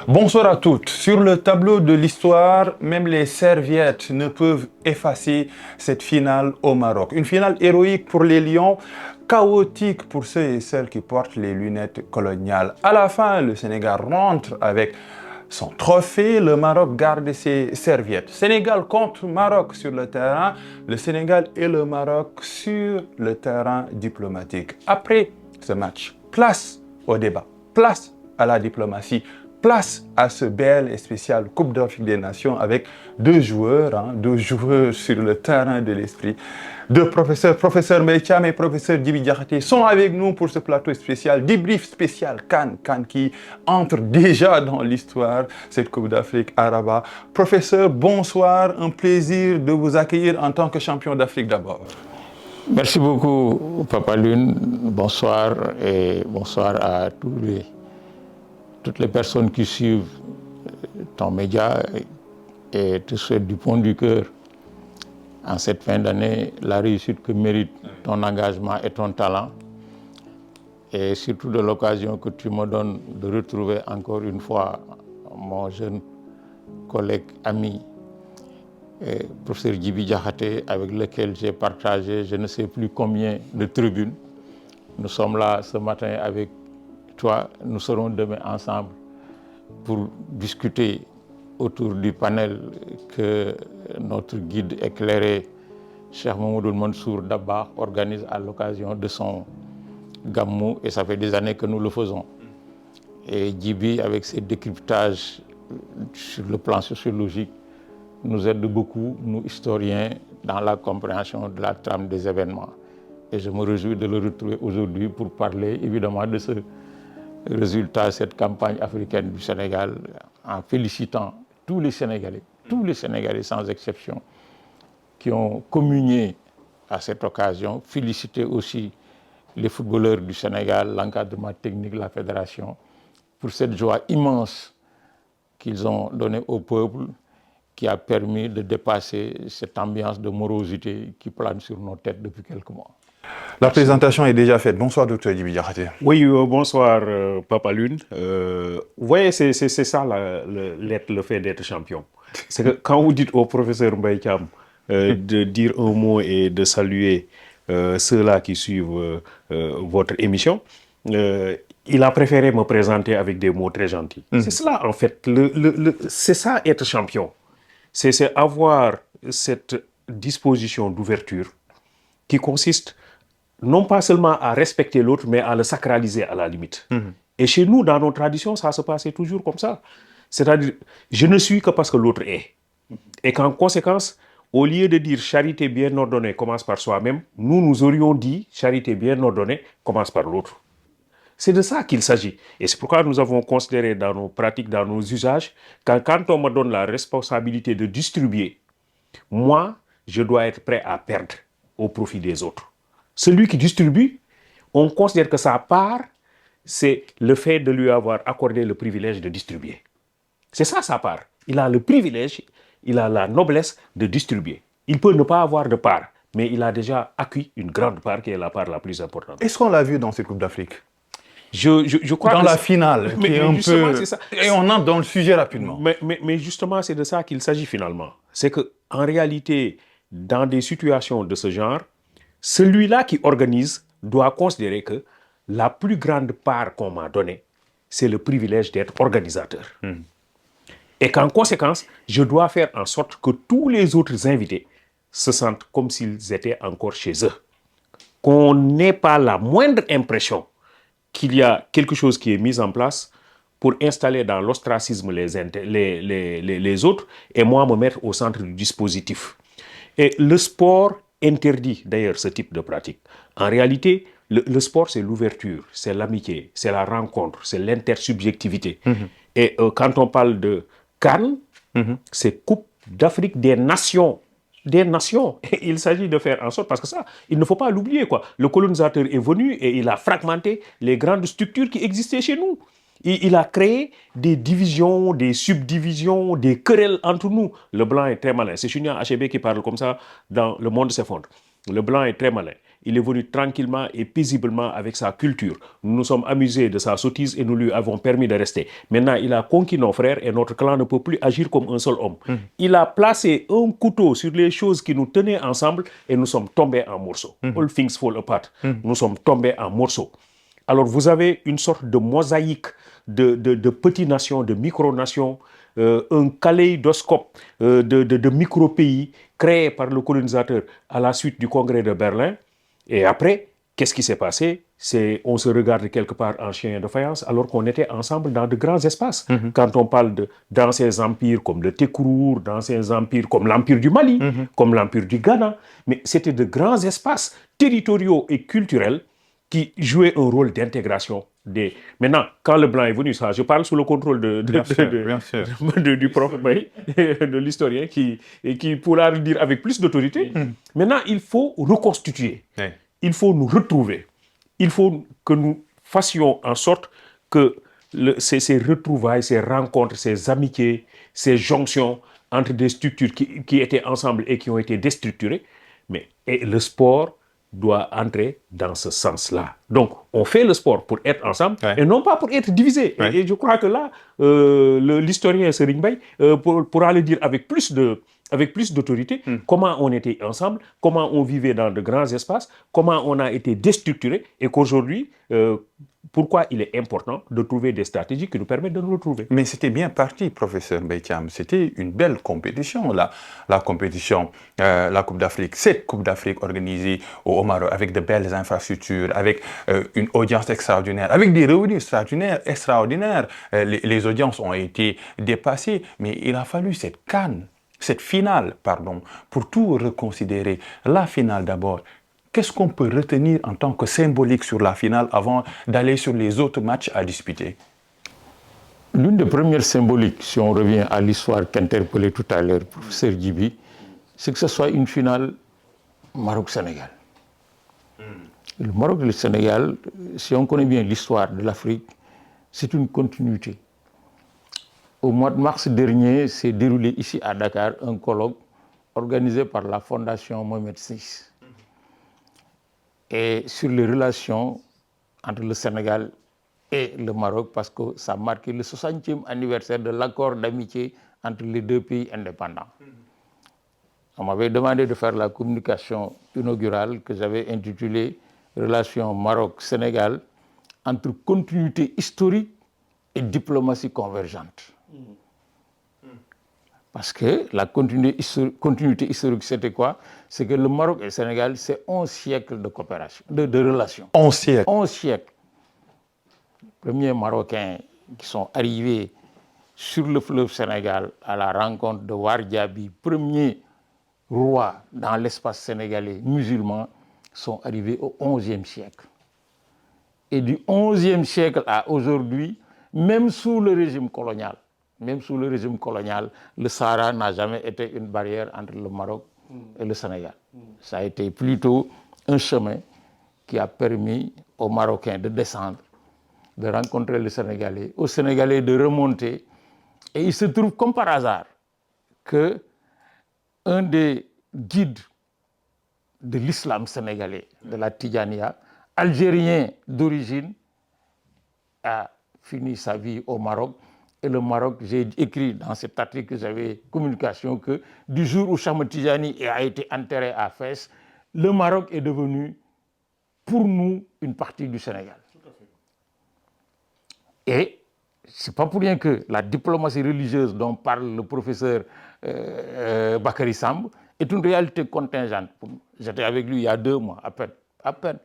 Bonsoir à toutes. Sur le tableau de l'histoire, même les serviettes ne peuvent effacer cette finale au Maroc. Une finale héroïque pour les Lions, chaotique pour ceux et celles qui portent les lunettes coloniales. À la fin, le Sénégal rentre avec son trophée, le Maroc garde ses serviettes. Sénégal contre Maroc sur le terrain, le Sénégal et le Maroc sur le terrain diplomatique. Après ce match, place au débat, place à la diplomatie, place à ce bel et spécial Coupe d'Afrique des Nations avec deux joueurs sur le terrain de l'esprit. Deux professeurs, professeur Mbaye Thiam et professeur Djibi Diakhaté, sont avec nous pour ce plateau spécial, débrief spécial CAN qui entre déjà dans l'histoire, cette Coupe d'Afrique à Rabat. Professeur, bonsoir, un plaisir de vous accueillir en tant que champion d'Afrique d'abord. Merci beaucoup, Papa Lune. Bonsoir et bonsoir à toutes les personnes qui suivent ton média et te souhaite du fond du cœur en cette fin d'année la réussite que mérite ton engagement et ton talent et surtout de l'occasion que tu me donnes de retrouver encore une fois mon jeune collègue, ami, professeur Djibi Diakhaté, avec lequel j'ai partagé je ne sais plus combien de tribunes. Nous sommes là ce matin avec toi, nous serons demain ensemble pour discuter autour du panel que notre guide éclairé, Cheikh Mamadou Mansour Dabakh, organise à l'occasion de son Gamou, et ça fait des années que nous le faisons. Et Djibi, avec ses décryptages sur le plan sociologique, nous aide beaucoup, nous historiens, dans la compréhension de la trame des événements. Et je me réjouis de le retrouver aujourd'hui pour parler évidemment de ce résultat, cette campagne africaine du Sénégal, en félicitant tous les Sénégalais sans exception, qui ont communié à cette occasion, féliciter aussi les footballeurs du Sénégal, l'encadrement technique, la fédération, pour cette joie immense qu'ils ont donnée au peuple, qui a permis de dépasser cette ambiance de morosité qui plane sur nos têtes depuis quelques mois. La présentation est déjà faite. Bonsoir, docteur Djibi Diakhaté. Oui, bonsoir, Papa Lune. Vous voyez, c'est ça le fait d'être champion. C'est que quand vous dites au professeur Mbaye Thiam de dire un mot et de saluer ceux-là qui suivent votre émission, il a préféré me présenter avec des mots très gentils. C'est cela, en fait. C'est ça, être champion. C'est avoir cette disposition d'ouverture qui consiste non pas seulement à respecter l'autre, mais à le sacraliser à la limite. Et chez nous, dans nos traditions, ça se passait toujours comme ça. C'est-à-dire, je ne suis que parce que l'autre est. Et qu'en conséquence, au lieu de dire charité bien ordonnée commence par soi-même, nous aurions dit charité bien ordonnée commence par l'autre. C'est de ça qu'il s'agit. Et c'est pourquoi nous avons considéré dans nos pratiques, dans nos usages, que quand on me donne la responsabilité de distribuer, moi, je dois être prêt à perdre au profit des autres. Celui qui distribue, on considère que sa part, c'est le fait de lui avoir accordé le privilège de distribuer. C'est ça sa part. Il a le privilège, il a la noblesse de distribuer. Il peut ne pas avoir de part, mais il a déjà acquis une grande part qui est la part la plus importante. Est-ce qu'on l'a vu dans cette Coupe d'Afrique? Je crois dans la finale, qui est un peu... c'est ça. Et on entre dans le sujet rapidement. Mais justement, c'est de ça qu'il s'agit finalement. C'est qu'en réalité, dans des situations de ce genre, celui-là qui organise doit considérer que la plus grande part qu'on m'a donnée, c'est le privilège d'être organisateur. Et qu'en conséquence, je dois faire en sorte que tous les autres invités se sentent comme s'ils étaient encore chez eux. Qu'on n'ait pas la moindre impression qu'il y a quelque chose qui est mis en place pour installer dans l'ostracisme les autres et moi me mettre au centre du dispositif. Et le sport interdit d'ailleurs ce type de pratique. En réalité, le sport, c'est l'ouverture, c'est l'amitié, c'est la rencontre, c'est l'intersubjectivité. Et quand on parle de CAN, c'est Coupe d'Afrique des Nations. Des nations. Et il s'agit de faire en sorte, parce que ça, il ne faut pas l'oublier, quoi. Le colonisateur est venu et il a fragmenté les grandes structures qui existaient chez nous. Il a créé des divisions, des subdivisions, des querelles entre nous. Le blanc est très malin. C'est Chunia Achebe qui parle comme ça dans Le Monde s'effondre. Le blanc est très malin. il est venu tranquillement et paisiblement avec sa culture. Nous nous sommes amusés de sa sottise et nous lui avons permis de rester. Maintenant, il a conquis nos frères et notre clan ne peut plus agir comme un seul homme. Il a placé un couteau sur les choses qui nous tenaient ensemble et nous sommes tombés en morceaux. All things fall apart. Nous sommes tombés en morceaux. Alors, vous avez une sorte de mosaïque de petites nations, de micro-nations, un kaléidoscope de micro-pays créés par le colonisateur à la suite du congrès de Berlin. Et après, qu'est-ce qui s'est passé? On se regarde quelque part en chien de faïence alors qu'on était ensemble dans de grands espaces. Quand on parle d'anciens empires comme le Tekrour, d'anciens empires comme l'Empire du Mali, comme l'Empire du Ghana, mais c'était de grands espaces territoriaux et culturels qui jouaient un rôle d'intégration. Maintenant, quand le blanc est venu, ça, je parle sous le contrôle du prof, de l'historien qui pourra le dire avec plus d'autorité. Maintenant, il faut reconstituer. Il faut nous retrouver. Il faut que nous fassions en sorte que ces retrouvailles, ces rencontres, ces amitiés, ces jonctions entre des structures qui étaient ensemble et qui ont été déstructurées, et le sport doit entrer dans ce sens-là. Donc, on fait le sport pour être ensemble et non pas pour être divisé. Et je crois que là, l'historien Serigne Mbaye pourra le dire avec plus d'autorité, comment on était ensemble, comment on vivait dans de grands espaces, comment on a été déstructuré et qu'aujourd'hui, pourquoi il est important de trouver des stratégies qui nous permettent de nous retrouver. Mais c'était bien parti, professeur Mbaye Thiam. C'était une belle compétition, la compétition, la Coupe d'Afrique. Cette Coupe d'Afrique organisée au Maroc avec de belles infrastructures, avec une audience extraordinaire, avec des revenus extraordinaires. Les audiences ont été dépassées, mais il a fallu cette finale, pour tout reconsidérer. La finale d'abord. Qu'est-ce qu'on peut retenir en tant que symbolique sur la finale avant d'aller sur les autres matchs à disputer? L'une des premières symboliques, si on revient à l'histoire qu'interpellait tout à l'heure le professeur Djibi, c'est que ce soit une finale Maroc-Sénégal. Le Maroc et le Sénégal, si on connaît bien l'histoire de l'Afrique, c'est une continuité. Au mois de mars dernier, s'est déroulé ici à Dakar un colloque organisé par la Fondation Mohamed VI. Et sur les relations entre le Sénégal et le Maroc, parce que ça marquait le 60e anniversaire de l'accord d'amitié entre les deux pays indépendants. On m'avait demandé de faire la communication inaugurale que j'avais intitulée « Relations Maroc-Sénégal entre continuité historique et diplomatie convergente ». Parce que la continuité historique, c'était quoi? C'est que le Maroc et le Sénégal, c'est 11 siècles de coopération, de relations. 11 siècles. 11 siècles. Les premiers Marocains qui sont arrivés sur le fleuve Sénégal à la rencontre de Wardiaby, premier roi dans l'espace sénégalais musulman, sont arrivés au XIe siècle. Et du XIe siècle à aujourd'hui, même sous le régime colonial, le Sahara n'a jamais été une barrière entre le Maroc et le Sénégal. Ça a été plutôt un chemin qui a permis aux Marocains de descendre, de rencontrer les Sénégalais, aux Sénégalais de remonter. Et il se trouve comme par hasard qu'un des guides de l'islam sénégalais, de la Tidjania, algérien d'origine, a fini sa vie au Maroc. Et le Maroc, j'ai écrit dans cet article que j'avais communication que du jour où Cheikh Tidjani a été enterré à Fès, le Maroc est devenu pour nous une partie du Sénégal. Et ce n'est pas pour rien que la diplomatie religieuse dont parle le professeur Bakary Samb est une réalité contingente. J'étais avec lui il y a 2 mois, à peine,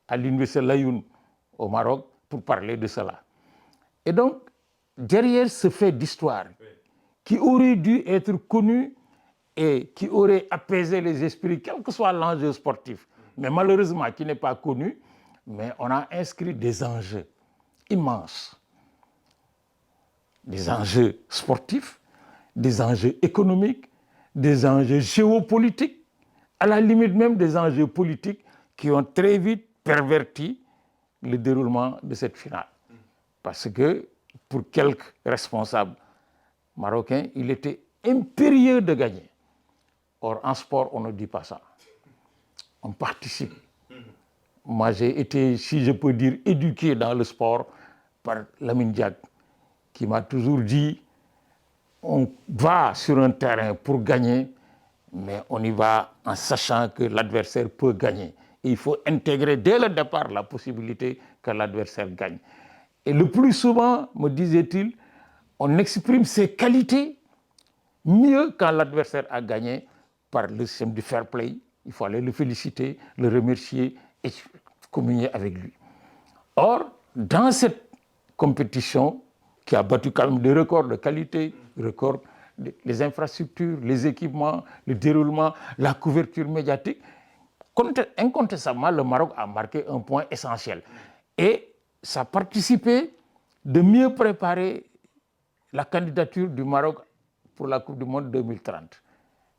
à l'université Laayoune au Maroc pour parler de cela. Et donc, derrière ce fait d'histoire qui aurait dû être connu et qui aurait apaisé les esprits, quel que soit l'enjeu sportif, mais malheureusement qui n'est pas connu, mais on a inscrit des enjeux immenses. Des enjeux sportifs, des enjeux économiques, des enjeux géopolitiques, à la limite même des enjeux politiques qui ont très vite perverti le déroulement de cette finale. Parce que pour quelques responsables marocains, il était impérieux de gagner. Or, en sport, on ne dit pas ça. on participe. Moi, j'ai été, si je peux dire, éduqué dans le sport par Lamine Diack, qui m'a toujours dit, on va sur un terrain pour gagner, mais on y va en sachant que l'adversaire peut gagner. Et il faut intégrer dès le départ la possibilité que l'adversaire gagne. Et le plus souvent, me disait-il, on exprime ses qualités mieux quand l'adversaire a gagné par le système du fair play. Il faut aller le féliciter, le remercier et communier avec lui. Or, dans cette compétition qui a battu quand même des records de qualité, les infrastructures, les équipements, le déroulement, la couverture médiatique, incontestablement, le Maroc a marqué un point essentiel. Et ça a participé de mieux préparer la candidature du Maroc pour la Coupe du Monde 2030.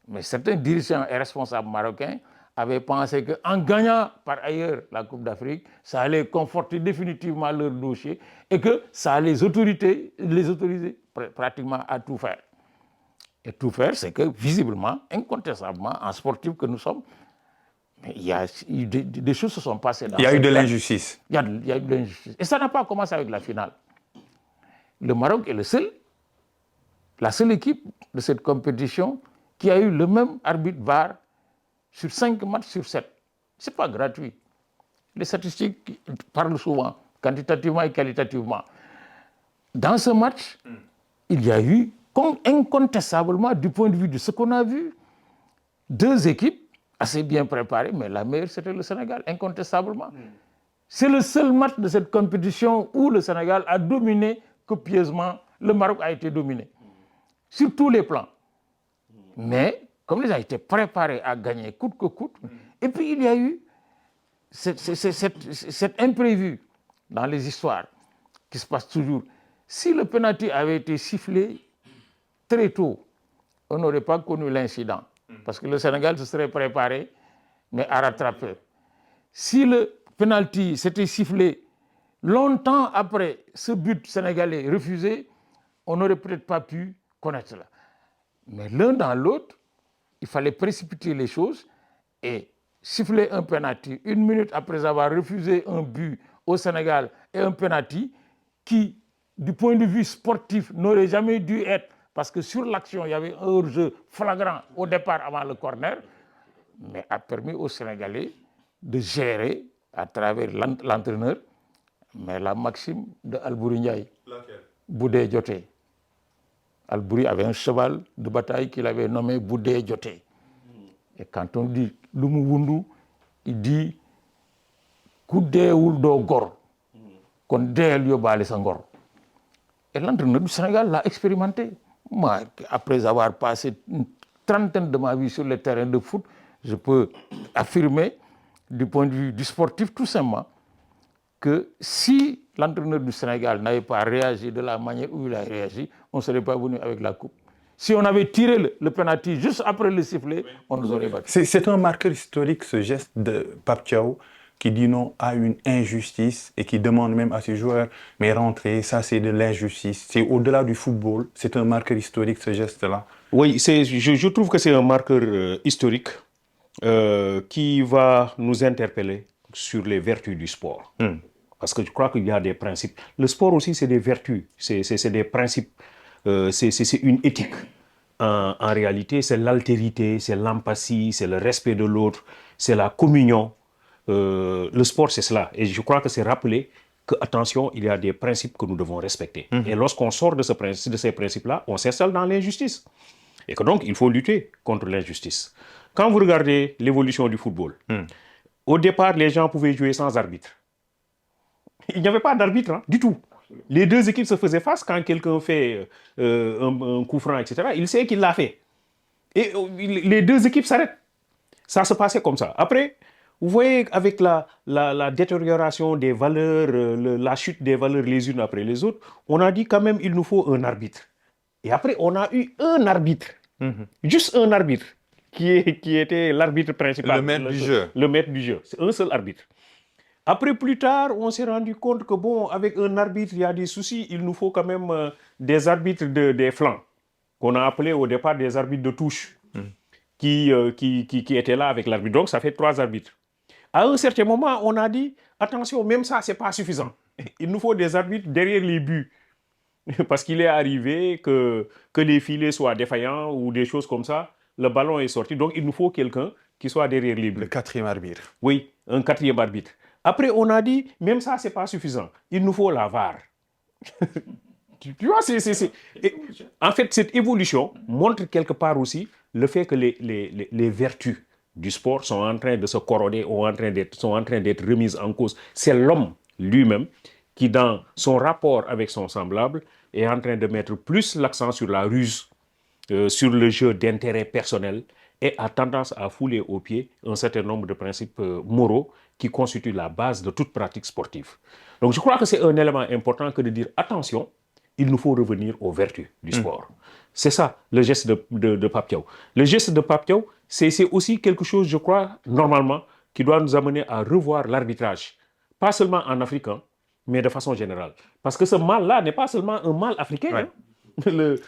Mais certains dirigeants et responsables marocains avaient pensé qu'en gagnant par ailleurs la Coupe d'Afrique, ça allait conforter définitivement leur dossier et que ça allait les autoriser pratiquement à tout faire. Et tout faire, c'est que visiblement, incontestablement, en sportif que nous sommes, il y a eu des choses se sont passées. Il y a eu de l'injustice. Il y a eu de l'injustice. Et ça n'a pas commencé avec la finale. Le Maroc est la seule équipe de cette compétition qui a eu le même arbitre VAR sur 5 matchs sur 7. Ce n'est pas gratuit. Les statistiques parlent souvent, quantitativement et qualitativement. Dans ce match, il y a eu, incontestablement, du point de vue de ce qu'on a vu, 2 équipes assez bien préparées, mais la meilleure, c'était le Sénégal, incontestablement. C'est le seul match de cette compétition où le Sénégal a dominé copieusement, le Maroc a été dominé, sur tous les plans. Mais, comme ils ont été préparés à gagner coûte que coûte, et puis il y a eu cet imprévu dans les histoires qui se passe toujours. Si le penalty avait été sifflé très tôt, on n'aurait pas connu l'incident, parce que le Sénégal se serait préparé, mais à rattraper. Si le penalty s'était sifflé longtemps après ce but sénégalais refusé, on n'aurait peut-être pas pu connaître cela. Mais l'un dans l'autre, il fallait précipiter les choses et siffler un penalty 1 minute après avoir refusé un but au Sénégal et un penalty qui, du point de vue sportif, n'aurait jamais dû être, parce que sur l'action, il y avait un hors-jeu flagrant au départ avant le corner, mais a permis aux Sénégalais de gérer à travers l'entraîneur, mais la maxime de Albouri Ndiaye. Laquelle? Boudé Djoté. Albouri avait un cheval de bataille qu'il avait nommé Boudé Djoté. Et quand on dit Lumu Wundu, il dit Koudé Wuldo Gor, qu'on déel yobale sangor. Et l'entraîneur du Sénégal l'a expérimenté. Moi, après avoir passé une trentaine de ma vie sur le terrain de foot, je peux affirmer, du point de vue du sportif, tout simplement, que si l'entraîneur du Sénégal n'avait pas réagi de la manière où il a réagi, on ne serait pas venu avec la coupe. Si on avait tiré le penalty juste après le sifflet, on nous aurait battu. C'est un marqueur historique, ce geste de Pape Thiaw, qui dit non à une injustice et qui demande même à ses joueurs, mais rentrez, ça c'est de l'injustice. C'est au-delà du football, c'est un marqueur historique, ce geste-là. Oui, je trouve que c'est un marqueur historique qui va nous interpeller sur les vertus du sport. Parce que je crois qu'il y a des principes. Le sport aussi, c'est des vertus, c'est des principes, c'est une éthique. En réalité, c'est l'altérité, c'est l'empathie, c'est le respect de l'autre, c'est la communion. Le sport, c'est cela. Et je crois que c'est rappeler que, attention, il y a des principes que nous devons respecter. Et lorsqu'on sort de ces principes-là, on s'installe dans l'injustice. Et que donc, il faut lutter contre l'injustice. Quand vous regardez l'évolution du football, au départ, les gens pouvaient jouer sans arbitre. Il n'y avait pas d'arbitre, du tout. Les 2 équipes se faisaient face quand quelqu'un fait un coup franc, etc. Il sait qu'il l'a fait. Et les 2 équipes s'arrêtent. Ça se passait comme ça. Après, vous voyez, avec la détérioration des valeurs, la chute des valeurs les unes après les autres, on a dit quand même il nous faut un arbitre. Et après, on a eu un arbitre. Juste un arbitre, qui était l'arbitre principal. Le maître du jeu. Le maître du jeu. C'est un seul arbitre. Après, plus tard, on s'est rendu compte que, bon, avec un arbitre, il y a des soucis. Il nous faut quand même des arbitres des flancs, qu'on a appelés au départ des arbitres de touche. qui étaient là avec l'arbitre. Donc, ça fait 3 arbitres. À un certain moment, on a dit, attention, même ça, c'est pas suffisant. Il nous faut des arbitres derrière les buts. Parce qu'il est arrivé que les filets soient défaillants ou des choses comme ça. Le ballon est sorti. Donc, il nous faut quelqu'un qui soit derrière les buts. Le quatrième arbitre. Oui, un quatrième arbitre. Après, on a dit, même ça, c'est pas suffisant. Il nous faut la VAR. Tu vois, en fait, cette évolution montre quelque part aussi le fait que les vertus du sport sont en train de se corroder ou sont en train d'être remises en cause. C'est l'homme lui-même qui, dans son rapport avec son semblable, est en train de mettre plus l'accent sur la ruse, sur le jeu d'intérêt personnel et a tendance à fouler aux pieds un certain nombre de principes moraux qui constituent la base de toute pratique sportive. Donc je crois que c'est un élément important que de dire attention, il nous faut revenir aux vertus du sport. C'est ça, le geste de Pape Thiaw. Le geste de Pape Thiaw, c'est aussi quelque chose, je crois, normalement, qui doit nous amener à revoir l'arbitrage. Pas seulement en Afrique, hein, mais de façon générale. Parce que ce mal-là n'est pas seulement un mal africain. Ouais. Hein.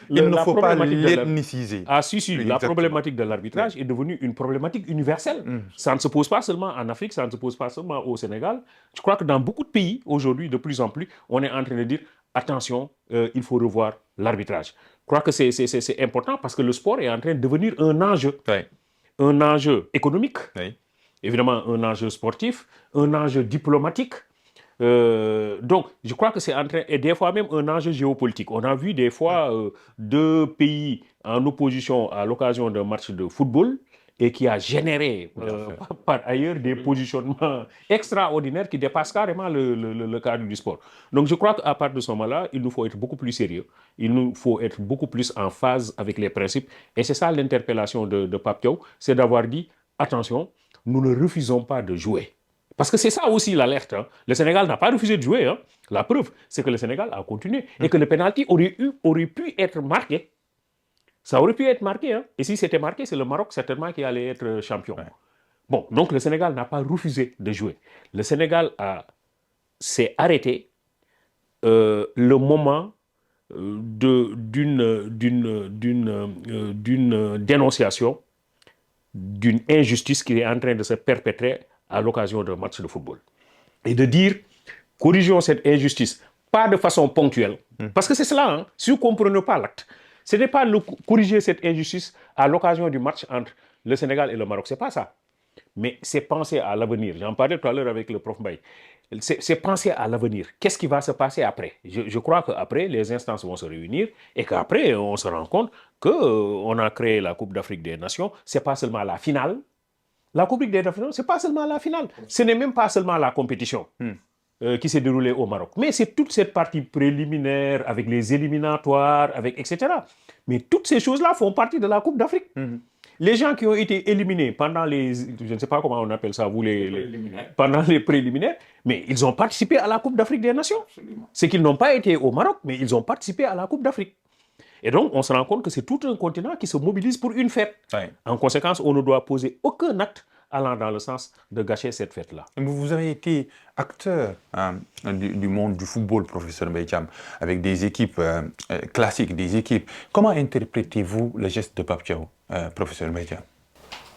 Il ne faut pas l'ethniciser. Ah si, la Exactement. problématique de l'arbitrage est devenue une problématique universelle. Ça ne se pose pas seulement en Afrique, ça ne se pose pas seulement au Sénégal. Je crois que dans beaucoup de pays, aujourd'hui, de plus en plus, on est en train de dire, attention, il faut revoir l'arbitrage. Je crois que c'est important parce que le sport est en train de devenir un enjeu. Oui. Un enjeu économique, Oui. évidemment un enjeu sportif, un enjeu diplomatique. Donc, je crois que c'est en train, et des fois même un enjeu géopolitique. On a vu des fois 2 pays en opposition à l'occasion d'un match de football et qui a généré par ailleurs des positionnements extraordinaires qui dépassent carrément le cadre du sport. Donc, je crois qu'à partir de ce moment-là, il nous faut être beaucoup plus sérieux. Il nous faut être beaucoup plus en phase avec les principes. Et c'est ça l'interpellation de Pape Thiaw, c'est d'avoir dit, attention, nous ne refusons pas de jouer. Parce que c'est ça aussi l'alerte. Hein. Le Sénégal n'a pas refusé de jouer. Hein. La preuve, c'est que le Sénégal a continué. Et que le penalty aurait pu être marqué. Ça aurait pu être marqué. Hein. Et si c'était marqué, c'est le Maroc certainement qui allait être champion. Ouais. Bon, donc le Sénégal n'a pas refusé de jouer. Le Sénégal s'est arrêté le moment d'une dénonciation d'une injustice qui est en train de se perpétrer à l'occasion d'un match de football. Et de dire, corrigeons cette injustice, pas de façon ponctuelle. Parce que c'est cela, hein, si vous ne comprenez pas l'acte, ce n'est pas corriger cette injustice à l'occasion du match entre le Sénégal et le Maroc, c'est pas ça. Mais c'est penser à l'avenir. J'en parlais tout à l'heure avec le prof Mbaye. C'est penser à l'avenir. Qu'est-ce qui va se passer après? Je crois qu'après, les instances vont se réunir et qu'après, on se rend compte qu'on a créé la Coupe d'Afrique des Nations. Ce n'est pas seulement la finale. La Coupe d'Afrique des Nations, ce n'est pas seulement la finale. Ce n'est même pas seulement la compétition qui s'est déroulée au Maroc. Mais c'est toute cette partie préliminaire avec les éliminatoires, etc. Mais toutes ces choses-là font partie de la Coupe d'Afrique. Les gens qui ont été éliminés pendant les... Je ne sais pas comment on appelle ça, vous, pendant les préliminaires, mais ils ont participé à la Coupe d'Afrique des Nations. C'est qu'ils n'ont pas été au Maroc, mais ils ont participé à la Coupe d'Afrique. Et donc, on se rend compte que c'est tout un continent qui se mobilise pour une fête. Ouais. En conséquence, on ne doit poser aucun acte allant dans le sens de gâcher cette fête-là. Vous avez été acteur du monde du football, professeur Mbaye Thiam, avec des équipes classiques, des équipes. Comment interprétez-vous le geste de Pape Thiaw, professeur Mbaye Thiam?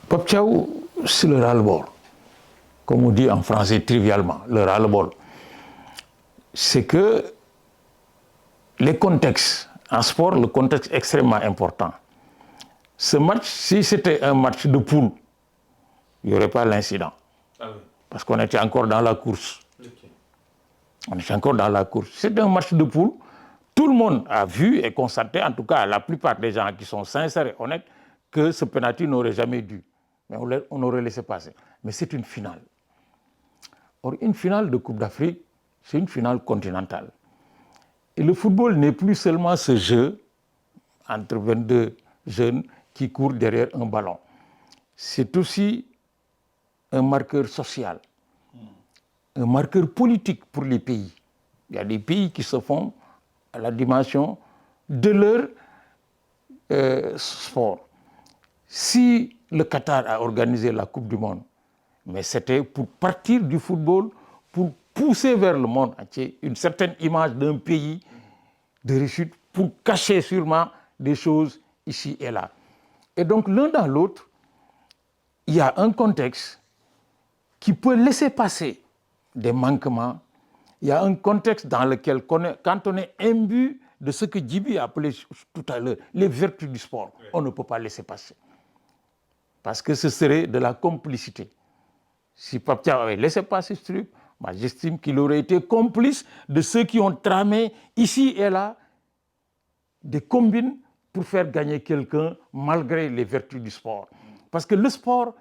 Pape Thiaw, c'est le ras-le-bol. Comme on dit en français trivialement, le ras-le-bol. C'est que les contextes, en sport, le contexte est extrêmement important. Ce match, si c'était un match de poule, il n'y aurait pas l'incident. Ah oui. Parce qu'on était encore dans la course. Okay. On était encore dans la course. C'était un match de poule. Tout le monde a vu et constaté, en tout cas la plupart des gens qui sont sincères et honnêtes, que ce penalty n'aurait jamais dû. Mais on aurait laissé passer. Mais c'est une finale. Or, une finale de Coupe d'Afrique, c'est une finale continentale. Et le football n'est plus seulement ce jeu entre 22 jeunes qui courent derrière un ballon. C'est aussi un marqueur social, un marqueur politique pour les pays. Il y a des pays qui se font à la dimension de leur sport. Si le Qatar a organisé la Coupe du Monde, mais c'était pour partir du football, pour pousser vers le monde entier une certaine image d'un pays de réussite, pour cacher sûrement des choses ici et là. Et donc l'un dans l'autre, il y a un contexte qui peut laisser passer des manquements. Il y a un contexte dans lequel, quand on est imbu de ce que Djibi a appelé tout à l'heure les vertus du sport, on ne peut pas laisser passer. Parce que ce serait de la complicité. Si Pape Thiaw avait laissé passer ce truc, j'estime qu'il aurait été complice de ceux qui ont tramé ici et là des combines pour faire gagner quelqu'un malgré les vertus du sport. Parce que le sport,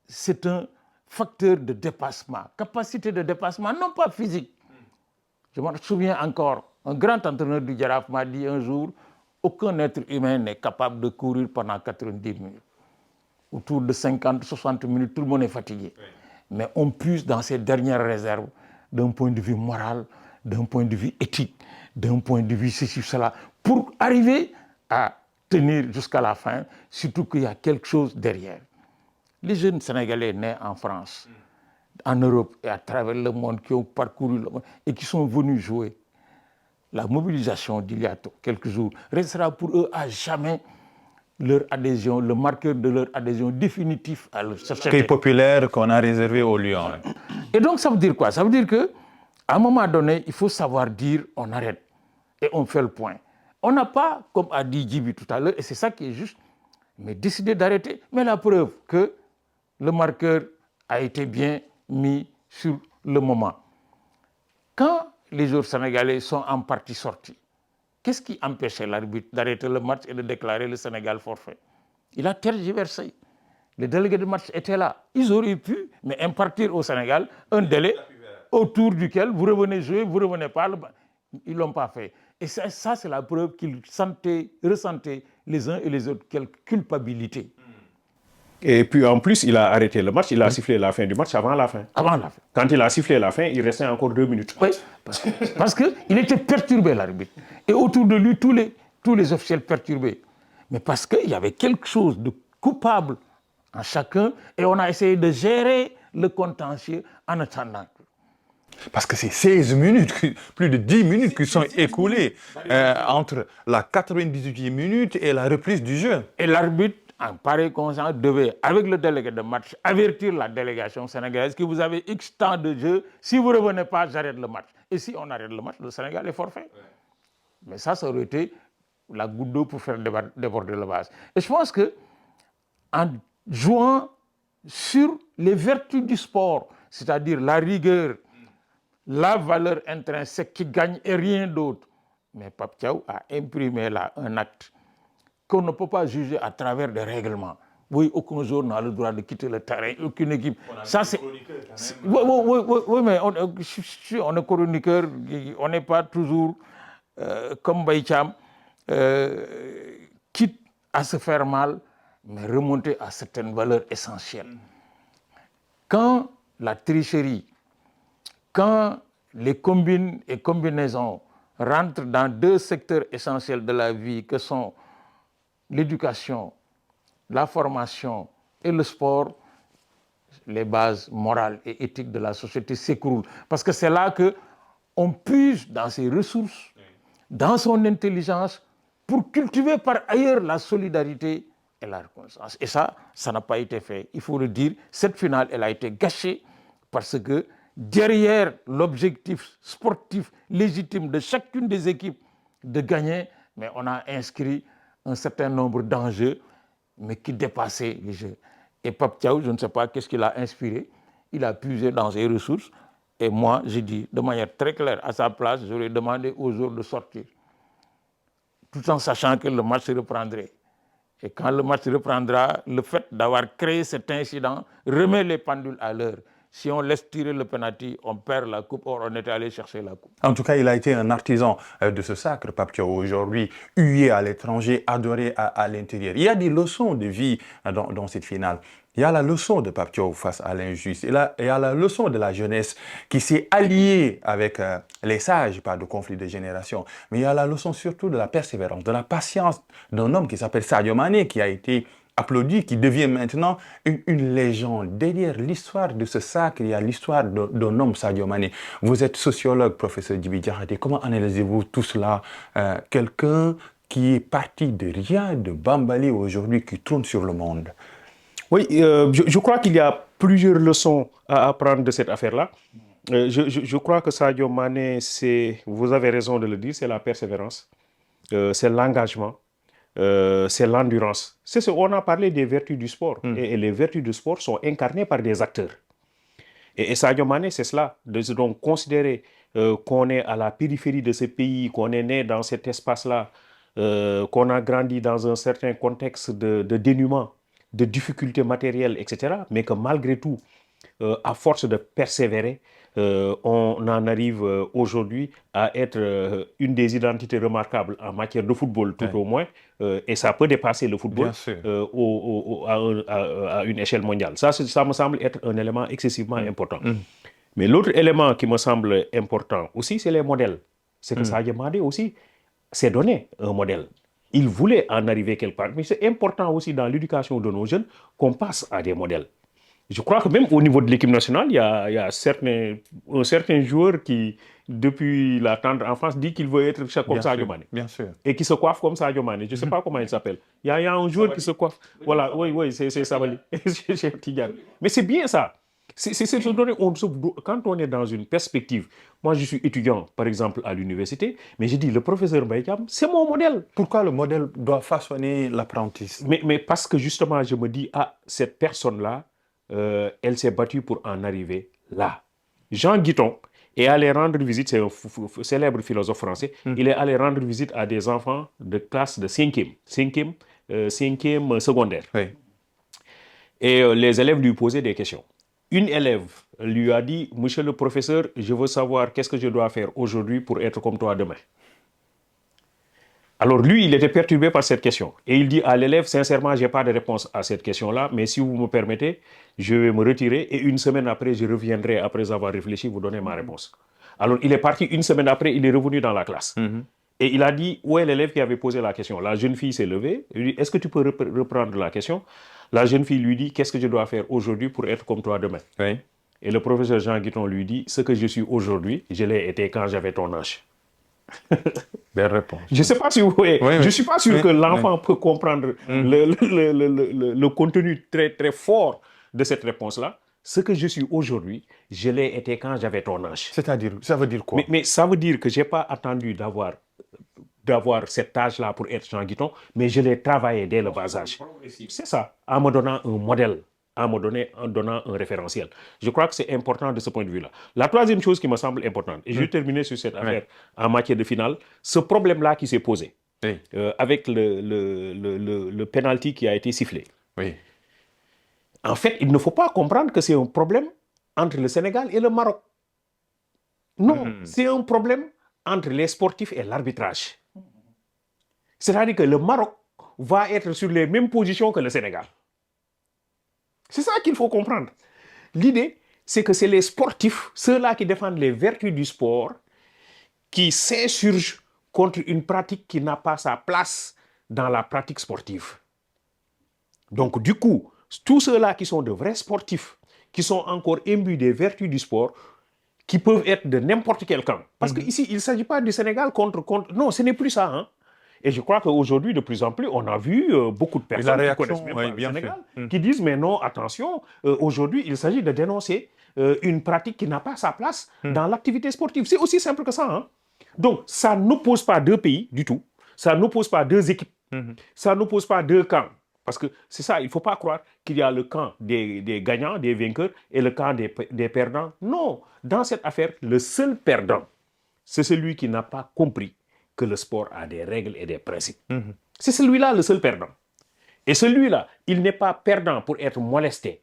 c'est un facteur de dépassement, capacité de dépassement, non pas physique. Je me souviens encore, un grand entraîneur du Jaraaf m'a dit un jour, aucun être humain n'est capable de courir pendant 90 minutes. Autour de 50, 60 minutes, tout le monde est fatigué. Oui. Mais on puise dans ces dernières réserves d'un point de vue moral, d'un point de vue éthique, d'un point de vue ceci, cela, pour arriver à tenir jusqu'à la fin, surtout qu'il y a quelque chose derrière. Les jeunes Sénégalais nés en France, en Europe et à travers le monde, qui ont parcouru le monde et qui sont venus jouer, la mobilisation d'il y a quelques jours restera pour eux à jamais leur adhésion, le marqueur de leur adhésion définitif à leur société. L'accueil populaire qu'on a réservé aux Lions. Et donc ça veut dire quoi? Ça veut dire qu'à un moment donné, il faut savoir dire on arrête et on fait le point. On n'a pas, comme a dit Djibi tout à l'heure, et c'est ça qui est juste, mais décidé d'arrêter. Mais la preuve que le marqueur a été bien mis sur le moment. Quand les joueurs sénégalais sont en partie sortis, qu'est-ce qui empêchait l'arbitre d'arrêter le match et de déclarer le Sénégal forfait? Il a tergiversé. Les délégués de match étaient là. Ils auraient pu, mais impartir au Sénégal un délai autour duquel vous revenez jouer, vous ne revenez pas. Ils ne l'ont pas fait. Et ça c'est la preuve qu'ils ressentaient les uns et les autres quelque culpabilité. Et puis en plus, il a arrêté le match, il a sifflé la fin du match avant la fin. Avant la fin. Quand il a sifflé la fin, il restait encore 2 minutes. Oui, parce qu'il était perturbé, l'arbitre. Et autour de lui, tous les officiels perturbés. Mais parce qu'il y avait quelque chose de coupable en chacun et on a essayé de gérer le contentieux en attendant. Parce que c'est 16 minutes, plus de 10 minutes qui sont écoulées entre la 98e minute et la reprise du jeu. Et l'arbitre, en pareille conscience, devait, avec le délégué de match, avertir la délégation sénégalaise que vous avez X temps de jeu. Si vous ne revenez pas, j'arrête le match. Et si on arrête le match, le Sénégal est forfait. Ouais. Mais ça aurait été la goutte d'eau pour faire déborder le vase. Et je pense qu'en jouant sur les vertus du sport, c'est-à-dire la rigueur, la valeur intrinsèque qui gagne et rien d'autre, mais Pape Thiaw a imprimé là un acte qu'on ne peut pas juger à travers des règlements. Oui, aucun joueur n'a le droit de quitter le terrain, aucune équipe. Ça, c'est. Oui, mais on est chroniqueur, on n'est pas toujours comme Baïcham, quitte à se faire mal, mais remonter à certaines valeurs essentielles. Quand la tricherie, quand les combines et combinaisons rentrent dans 2 secteurs essentiels de la vie que sont l'éducation, la formation et le sport, les bases morales et éthiques de la société s'écroulent. Parce que c'est là qu'on puise dans ses ressources, dans son intelligence, pour cultiver par ailleurs la solidarité et la reconnaissance. Et ça n'a pas été fait. Il faut le dire, cette finale, elle a été gâchée parce que derrière l'objectif sportif légitime de chacune des équipes de gagner, mais on a inscrit un certain nombre d'enjeux, mais qui dépassaient les jeux. Et Pape Thiaw, je ne sais pas qu'est-ce qu'il a inspiré, il a puisé dans ses ressources, et moi, j'ai dit de manière très claire, à sa place, j'aurais demandé aux joueurs de sortir, tout en sachant que le match se reprendrait. Et quand le match se reprendra, le fait d'avoir créé cet incident remet les pendules à l'heure. Si on laisse tirer le penalty, on perd la coupe. Or, on était allé chercher la coupe. En tout cas, il a été un artisan de ce sacre, Pape Thiaw, aujourd'hui, hué à l'étranger, adoré à l'intérieur. Il y a des leçons de vie dans cette finale. Il y a la leçon de Pape Thiaw face à l'injustice. Il y a la leçon de la jeunesse qui s'est alliée avec les sages, pas de conflit de génération. Mais il y a la leçon surtout de la persévérance, de la patience d'un homme qui s'appelle Sadio Mané, qui a été applaudi, qui devient maintenant une légende. Derrière l'histoire de ce sacre, il y a l'histoire d'un homme, Sadio Mané. Vous êtes sociologue, professeur Djibi Diakhaté. Comment analysez-vous tout cela? Quelqu'un qui est parti de rien, de Bambali aujourd'hui, qui tourne sur le monde. Oui, je crois qu'il y a plusieurs leçons à apprendre de cette affaire-là. Je crois que Sadio Mané, vous avez raison de le dire, c'est la persévérance, c'est l'engagement, c'est l'endurance. On a parlé des vertus du sport. Et les vertus du sport sont incarnées par des acteurs. Et Sadio Mané, c'est cela. Donc considérer qu'on est à la périphérie de ce pays, qu'on est né dans cet espace-là, qu'on a grandi dans un certain contexte de dénuement, de difficultés matérielles, etc. Mais que malgré tout, à force de persévérer, on en arrive aujourd'hui à être une des identités remarquables en matière de football, tout au moins, et ça peut dépasser le football à une échelle mondiale. Ça me semble être un élément excessivement important. Mais l'autre élément qui me semble important aussi, c'est les modèles. C'est que Sadio Mané aussi s'est donné un modèle. Il voulait en arriver quelque part. Mais c'est important aussi dans l'éducation de nos jeunes qu'on passe à des modèles. Je crois que même au niveau de l'équipe nationale, il y a un certain joueur qui, depuis la tendre enfance, dit qu'il veut être comme Sadio Mané. Bien sûr. Et qui se coiffe comme Sadio Mané. Je ne sais pas comment il s'appelle. Il y a un joueur qui se coiffe. Voilà, oui, c'est Sabali. Mais c'est bien ça. Quand on est dans une perspective, moi je suis étudiant par exemple à l'université, mais je dis le professeur Mbaye Thiam, c'est mon modèle. Pourquoi le modèle doit façonner l'apprenti? Mais parce que justement je me dis, cette personne-là, elle s'est battue pour en arriver là. Jean Guiton est allé rendre visite, c'est un célèbre philosophe français, il est allé rendre visite à des enfants de classe de 5e secondaire. Oui. Et les élèves lui posaient des questions. Une élève lui a dit, monsieur le professeur, je veux savoir qu'est-ce que je dois faire aujourd'hui pour être comme toi demain. Alors lui, il était perturbé par cette question. Et il dit à l'élève, sincèrement, je n'ai pas de réponse à cette question-là, mais si vous me permettez, je vais me retirer et une semaine après, je reviendrai après avoir réfléchi, vous donner ma réponse. Alors il est parti une semaine après, il est revenu dans la classe. Et il a dit, où est l'élève qui avait posé la question? La jeune fille s'est levée, il lui dit, est-ce que tu peux reprendre la question? La jeune fille lui dit, qu'est-ce que je dois faire aujourd'hui pour être comme toi demain? Oui. Et le professeur Jean Guiton lui dit, ce que je suis aujourd'hui, je l'ai été quand j'avais ton âge. Belle réponse. Je ne sais pas si vous voyez. Je ne suis pas sûr que l'enfant peut comprendre le contenu très, très fort de cette réponse-là. Ce que je suis aujourd'hui, je l'ai été quand j'avais ton âge. C'est-à-dire, ça veut dire quoi? Mais ça veut dire que je n'ai pas attendu d'avoir cet âge-là pour être Jean Guiton, mais je l'ai travaillé dès le bas âge. C'est ça, en me donnant un modèle, en donnant un référentiel. Je crois que c'est important de ce point de vue-là. La troisième chose qui me semble importante, et je vais terminer sur cette affaire en matière de finale, ce problème-là qui s'est posé avec le penalty qui a été sifflé. Oui. En fait, il ne faut pas comprendre que c'est un problème entre le Sénégal et le Maroc. Non, c'est un problème entre les sportifs et l'arbitrage. C'est-à-dire que le Maroc va être sur les mêmes positions que le Sénégal. C'est ça qu'il faut comprendre. L'idée, c'est que c'est les sportifs, ceux-là qui défendent les vertus du sport, qui s'insurgent contre une pratique qui n'a pas sa place dans la pratique sportive. Donc du coup, tous ceux-là qui sont de vrais sportifs, qui sont encore imbus des vertus du sport, qui peuvent être de n'importe quel camp. Parce qu'ici, il ne s'agit pas du Sénégal contre... Non, ce n'est plus ça. Hein. Et je crois qu'aujourd'hui, de plus en plus, on a vu beaucoup de personnes qui connaissent même pas le Sénégal, qui disent, mais non, attention, aujourd'hui, il s'agit de dénoncer une pratique qui n'a pas sa place dans l'activité sportive. C'est aussi simple que ça. Hein. Donc, ça n'oppose pas deux pays du tout. Ça n'oppose pas deux équipes. Ça n'oppose pas deux camps. Parce que c'est ça, il ne faut pas croire qu'il y a le camp des gagnants, des vainqueurs, et le camp des perdants. Non, dans cette affaire, le seul perdant, c'est celui qui n'a pas compris que le sport a des règles et des principes. C'est celui-là le seul perdant. Et celui-là, il n'est pas perdant pour être molesté.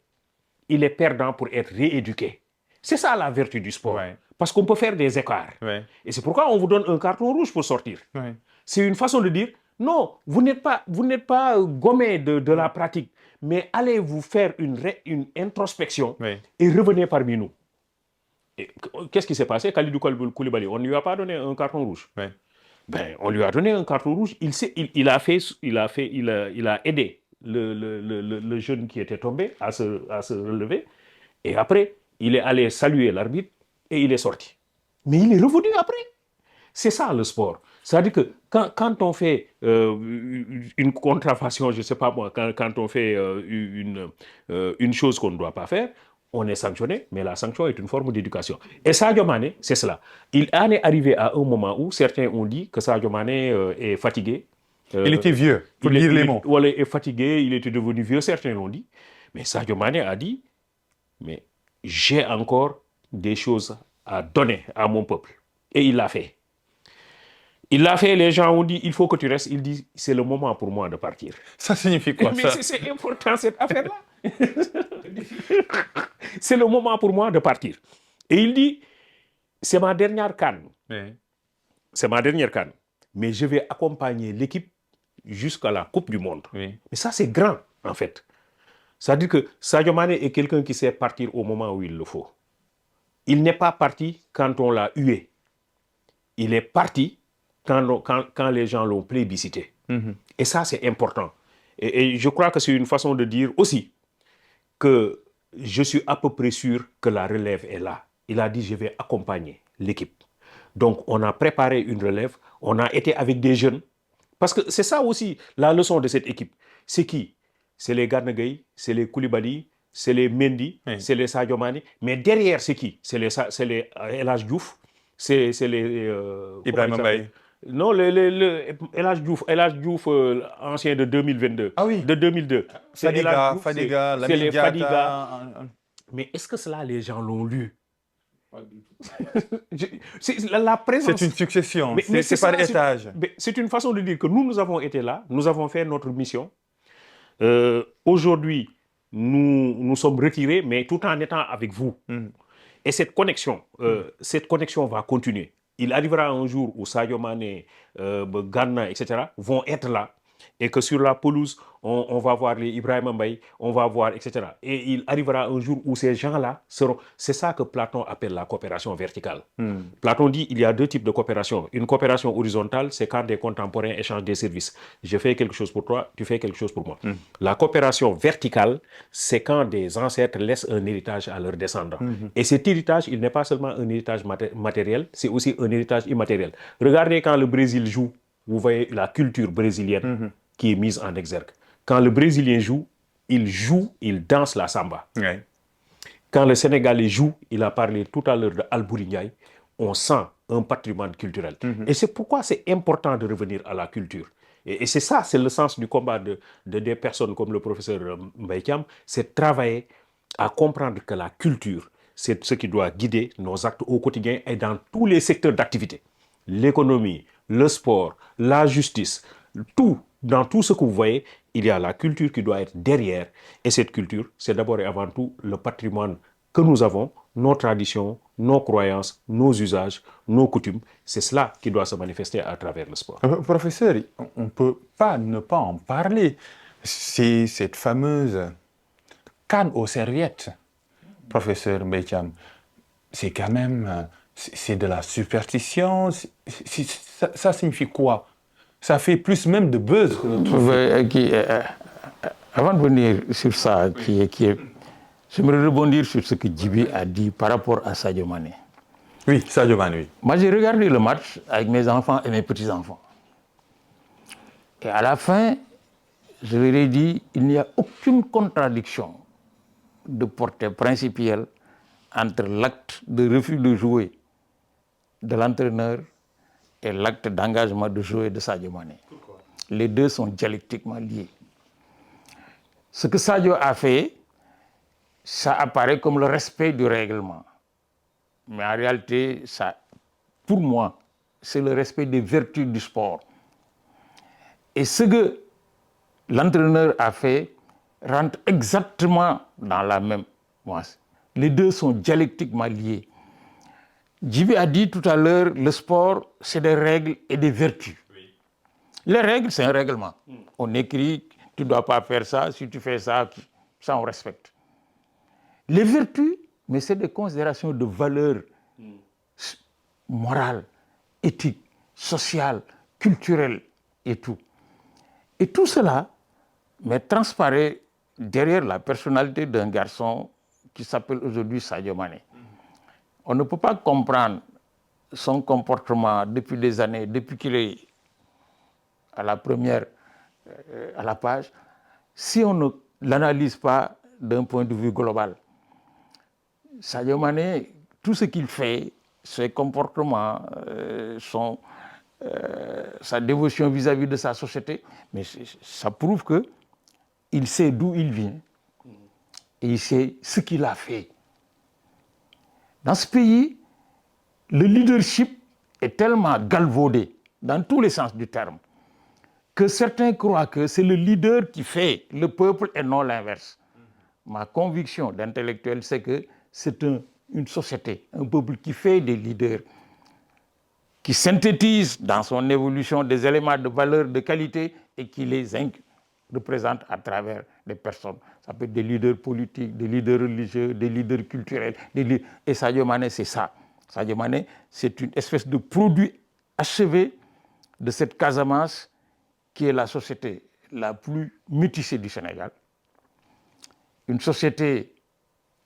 Il est perdant pour être rééduqué. C'est ça la vertu du sport. Parce qu'on peut faire des écarts. Et c'est pourquoi on vous donne un carton rouge pour sortir. C'est une façon de dire, non, vous n'êtes pas gommé de la pratique, mais allez vous faire une introspection et revenez parmi nous. Qu'est-ce qui s'est passé? Khalidou Koulibaly, on ne lui a pas donné un carton rouge. Ben, on lui a donné un carton rouge. Il a aidé le jeune qui était tombé à se relever. Et après, il est allé saluer l'arbitre et il est sorti. Mais il est revenu après. C'est ça le sport. C'est-à-dire que quand on fait une contravention, je ne sais pas moi, quand on fait une chose qu'on ne doit pas faire, on est sanctionné, mais la sanction est une forme d'éducation. Et Sadio Mané, c'est cela. Il en est arrivé à un moment où certains ont dit que Sadio Mané est fatigué. Il était vieux, pour dire les mots. Voilà, est fatigué, il était devenu vieux, certains l'ont dit. Mais Sadio Mané a dit, mais j'ai encore des choses à donner à mon peuple. Et il l'a fait. Il l'a fait, les gens ont dit, il faut que tu restes. Il dit, c'est le moment pour moi de partir. Ça signifie quoi, Mais ça? c'est important, cette affaire-là. C'est le moment pour moi de partir. Et il dit, c'est ma dernière canne. Oui. C'est ma dernière canne. Mais je vais accompagner l'équipe jusqu'à la Coupe du Monde. Oui. Mais ça, c'est grand, en fait. C'est-à-dire que Sadio Mané est quelqu'un qui sait partir au moment où il le faut. Il n'est pas parti quand on l'a hué. Il est parti quand les gens l'ont plébiscité. Et ça, c'est important. Et je crois que c'est une façon de dire aussi que je suis à peu près sûr que la relève est là. Il a dit, je vais accompagner l'équipe. Donc, on a préparé une relève, on a été avec des jeunes. Parce que c'est ça aussi, la leçon de cette équipe. C'est qui? C'est les Gana Gueye, c'est les Koulibaly, c'est les Mendy, Oui. c'est les Sadio Mané. Mais derrière, c'est qui? C'est les El Hadj Diouf, c'est les... Ibrahima Mbaye. Non, El Hadj Diouf, ancien de 2022. Ah oui. De 2002. C'est El Hadj Diouf, Fadiga, c'est les Lamine Fadiga. Diatta. Mais est-ce que cela, les gens l'ont lu? C'est la présence. C'est une succession, Mais c'est par ça, étage. c'est une façon de dire que nous avons été là, nous avons fait notre mission. Aujourd'hui, nous sommes retirés, mais tout en étant avec vous. Et cette connexion va continuer. Il arrivera un jour où Sadio Mané, Gana, etc. vont être là. Et que sur la pelouse, on va voir les Ibrahima Mbaye, on va voir, etc. Et il arrivera un jour où ces gens-là seront... C'est ça que Platon appelle la coopération verticale. Platon dit qu'il y a deux types de coopération. Une coopération horizontale, c'est quand des contemporains échangent des services. Je fais quelque chose pour toi, tu fais quelque chose pour moi. La coopération verticale, c'est quand des ancêtres laissent un héritage à leurs descendants. Et cet héritage, il n'est pas seulement un héritage matériel, c'est aussi un héritage immatériel. Regardez quand le Brésil joue, vous voyez la culture brésilienne qui est mise en exergue. Quand le Brésilien joue, il danse la samba. Oui. Quand le Sénégalais joue, il a parlé tout à l'heure de Albouri Ndiaye, on sent un patrimoine culturel. Et c'est pourquoi c'est important de revenir à la culture. Et c'est ça, c'est le sens du combat de des personnes comme le professeur Mbaye Thiam, c'est travailler à comprendre que la culture, c'est ce qui doit guider nos actes au quotidien et dans tous les secteurs d'activité. L'économie, le sport, la justice, dans tout ce que vous voyez, il y a la culture qui doit être derrière. Et cette culture, c'est d'abord et avant tout le patrimoine que nous avons, nos traditions, nos croyances, nos usages, nos coutumes. C'est cela qui doit se manifester à travers le sport. Professeur, on ne peut pas ne pas en parler. C'est cette fameuse canne aux serviettes, professeur Mbaye Thiam. C'est quand même... C'est de la superstition. Ça signifie quoi? Ça fait plus même de buzz que notre... Avant de venir sur ça, j'aimerais rebondir sur ce que Djibi a dit par rapport à Sadio Mané. Oui, Sadio Mané, oui. Moi, j'ai regardé le match avec mes enfants et mes petits-enfants. Et à la fin, je leur ai dit, il n'y a aucune contradiction de portée principielle entre l'acte de refus de jouer de l'entraîneur et l'acte d'engagement de jouer de Sadio Mané. Pourquoi? Les deux sont dialectiquement liés. Ce que Sadio a fait, ça apparaît comme le respect du règlement. Mais en réalité, ça, pour moi, c'est le respect des vertus du sport. Et ce que l'entraîneur a fait rentre exactement dans la même moisse. Les deux sont dialectiquement liés. Djibi a dit tout à l'heure, le sport, c'est des règles et des vertus. Oui. Les règles, c'est un règlement. On écrit, tu ne dois pas faire ça, si tu fais ça, ça on respecte. Les vertus, mais c'est des considérations de valeurs morales, éthiques, sociales, culturelles et tout. Et tout cela, mais transparaît derrière la personnalité d'un garçon qui s'appelle aujourd'hui Sadio Mané. On ne peut pas comprendre son comportement depuis des années, depuis qu'il est à la première, à la page, si on ne l'analyse pas d'un point de vue global, Sadio Mané, tout ce qu'il fait, ses comportements, sa dévotion vis-à-vis de sa société, mais ça prouve qu'il sait d'où il vient et il sait ce qu'il a fait. Dans ce pays, le leadership est tellement galvaudé, dans tous les sens du terme, que certains croient que c'est le leader qui fait le peuple et non l'inverse. Ma conviction d'intellectuel, c'est que c'est une société, un peuple qui fait des leaders, qui synthétise dans son évolution des éléments de valeur, de qualité et qui les représente à travers des personnes. Ça peut être des leaders politiques, des leaders religieux, des leaders culturels. Et Sadio Mané, c'est ça. Sadio Mané, c'est une espèce de produit achevé de cette Casamance qui est la société la plus métissée du Sénégal. Une société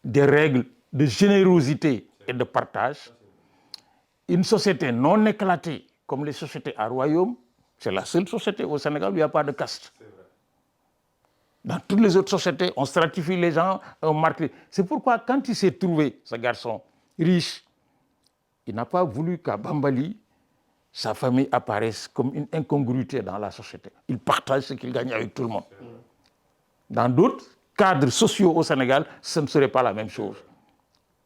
des règles de générosité et de partage. Une société non éclatée comme les sociétés à royaume. C'est la seule société au Sénégal où il n'y a pas de caste. Dans toutes les autres sociétés, on stratifie les gens, on marque. C'est pourquoi quand il s'est trouvé, ce garçon riche, il n'a pas voulu qu'à Bambali, sa famille apparaisse comme une incongruité dans la société. Il partage ce qu'il gagne avec tout le monde. Dans d'autres cadres sociaux au Sénégal, ce ne serait pas la même chose.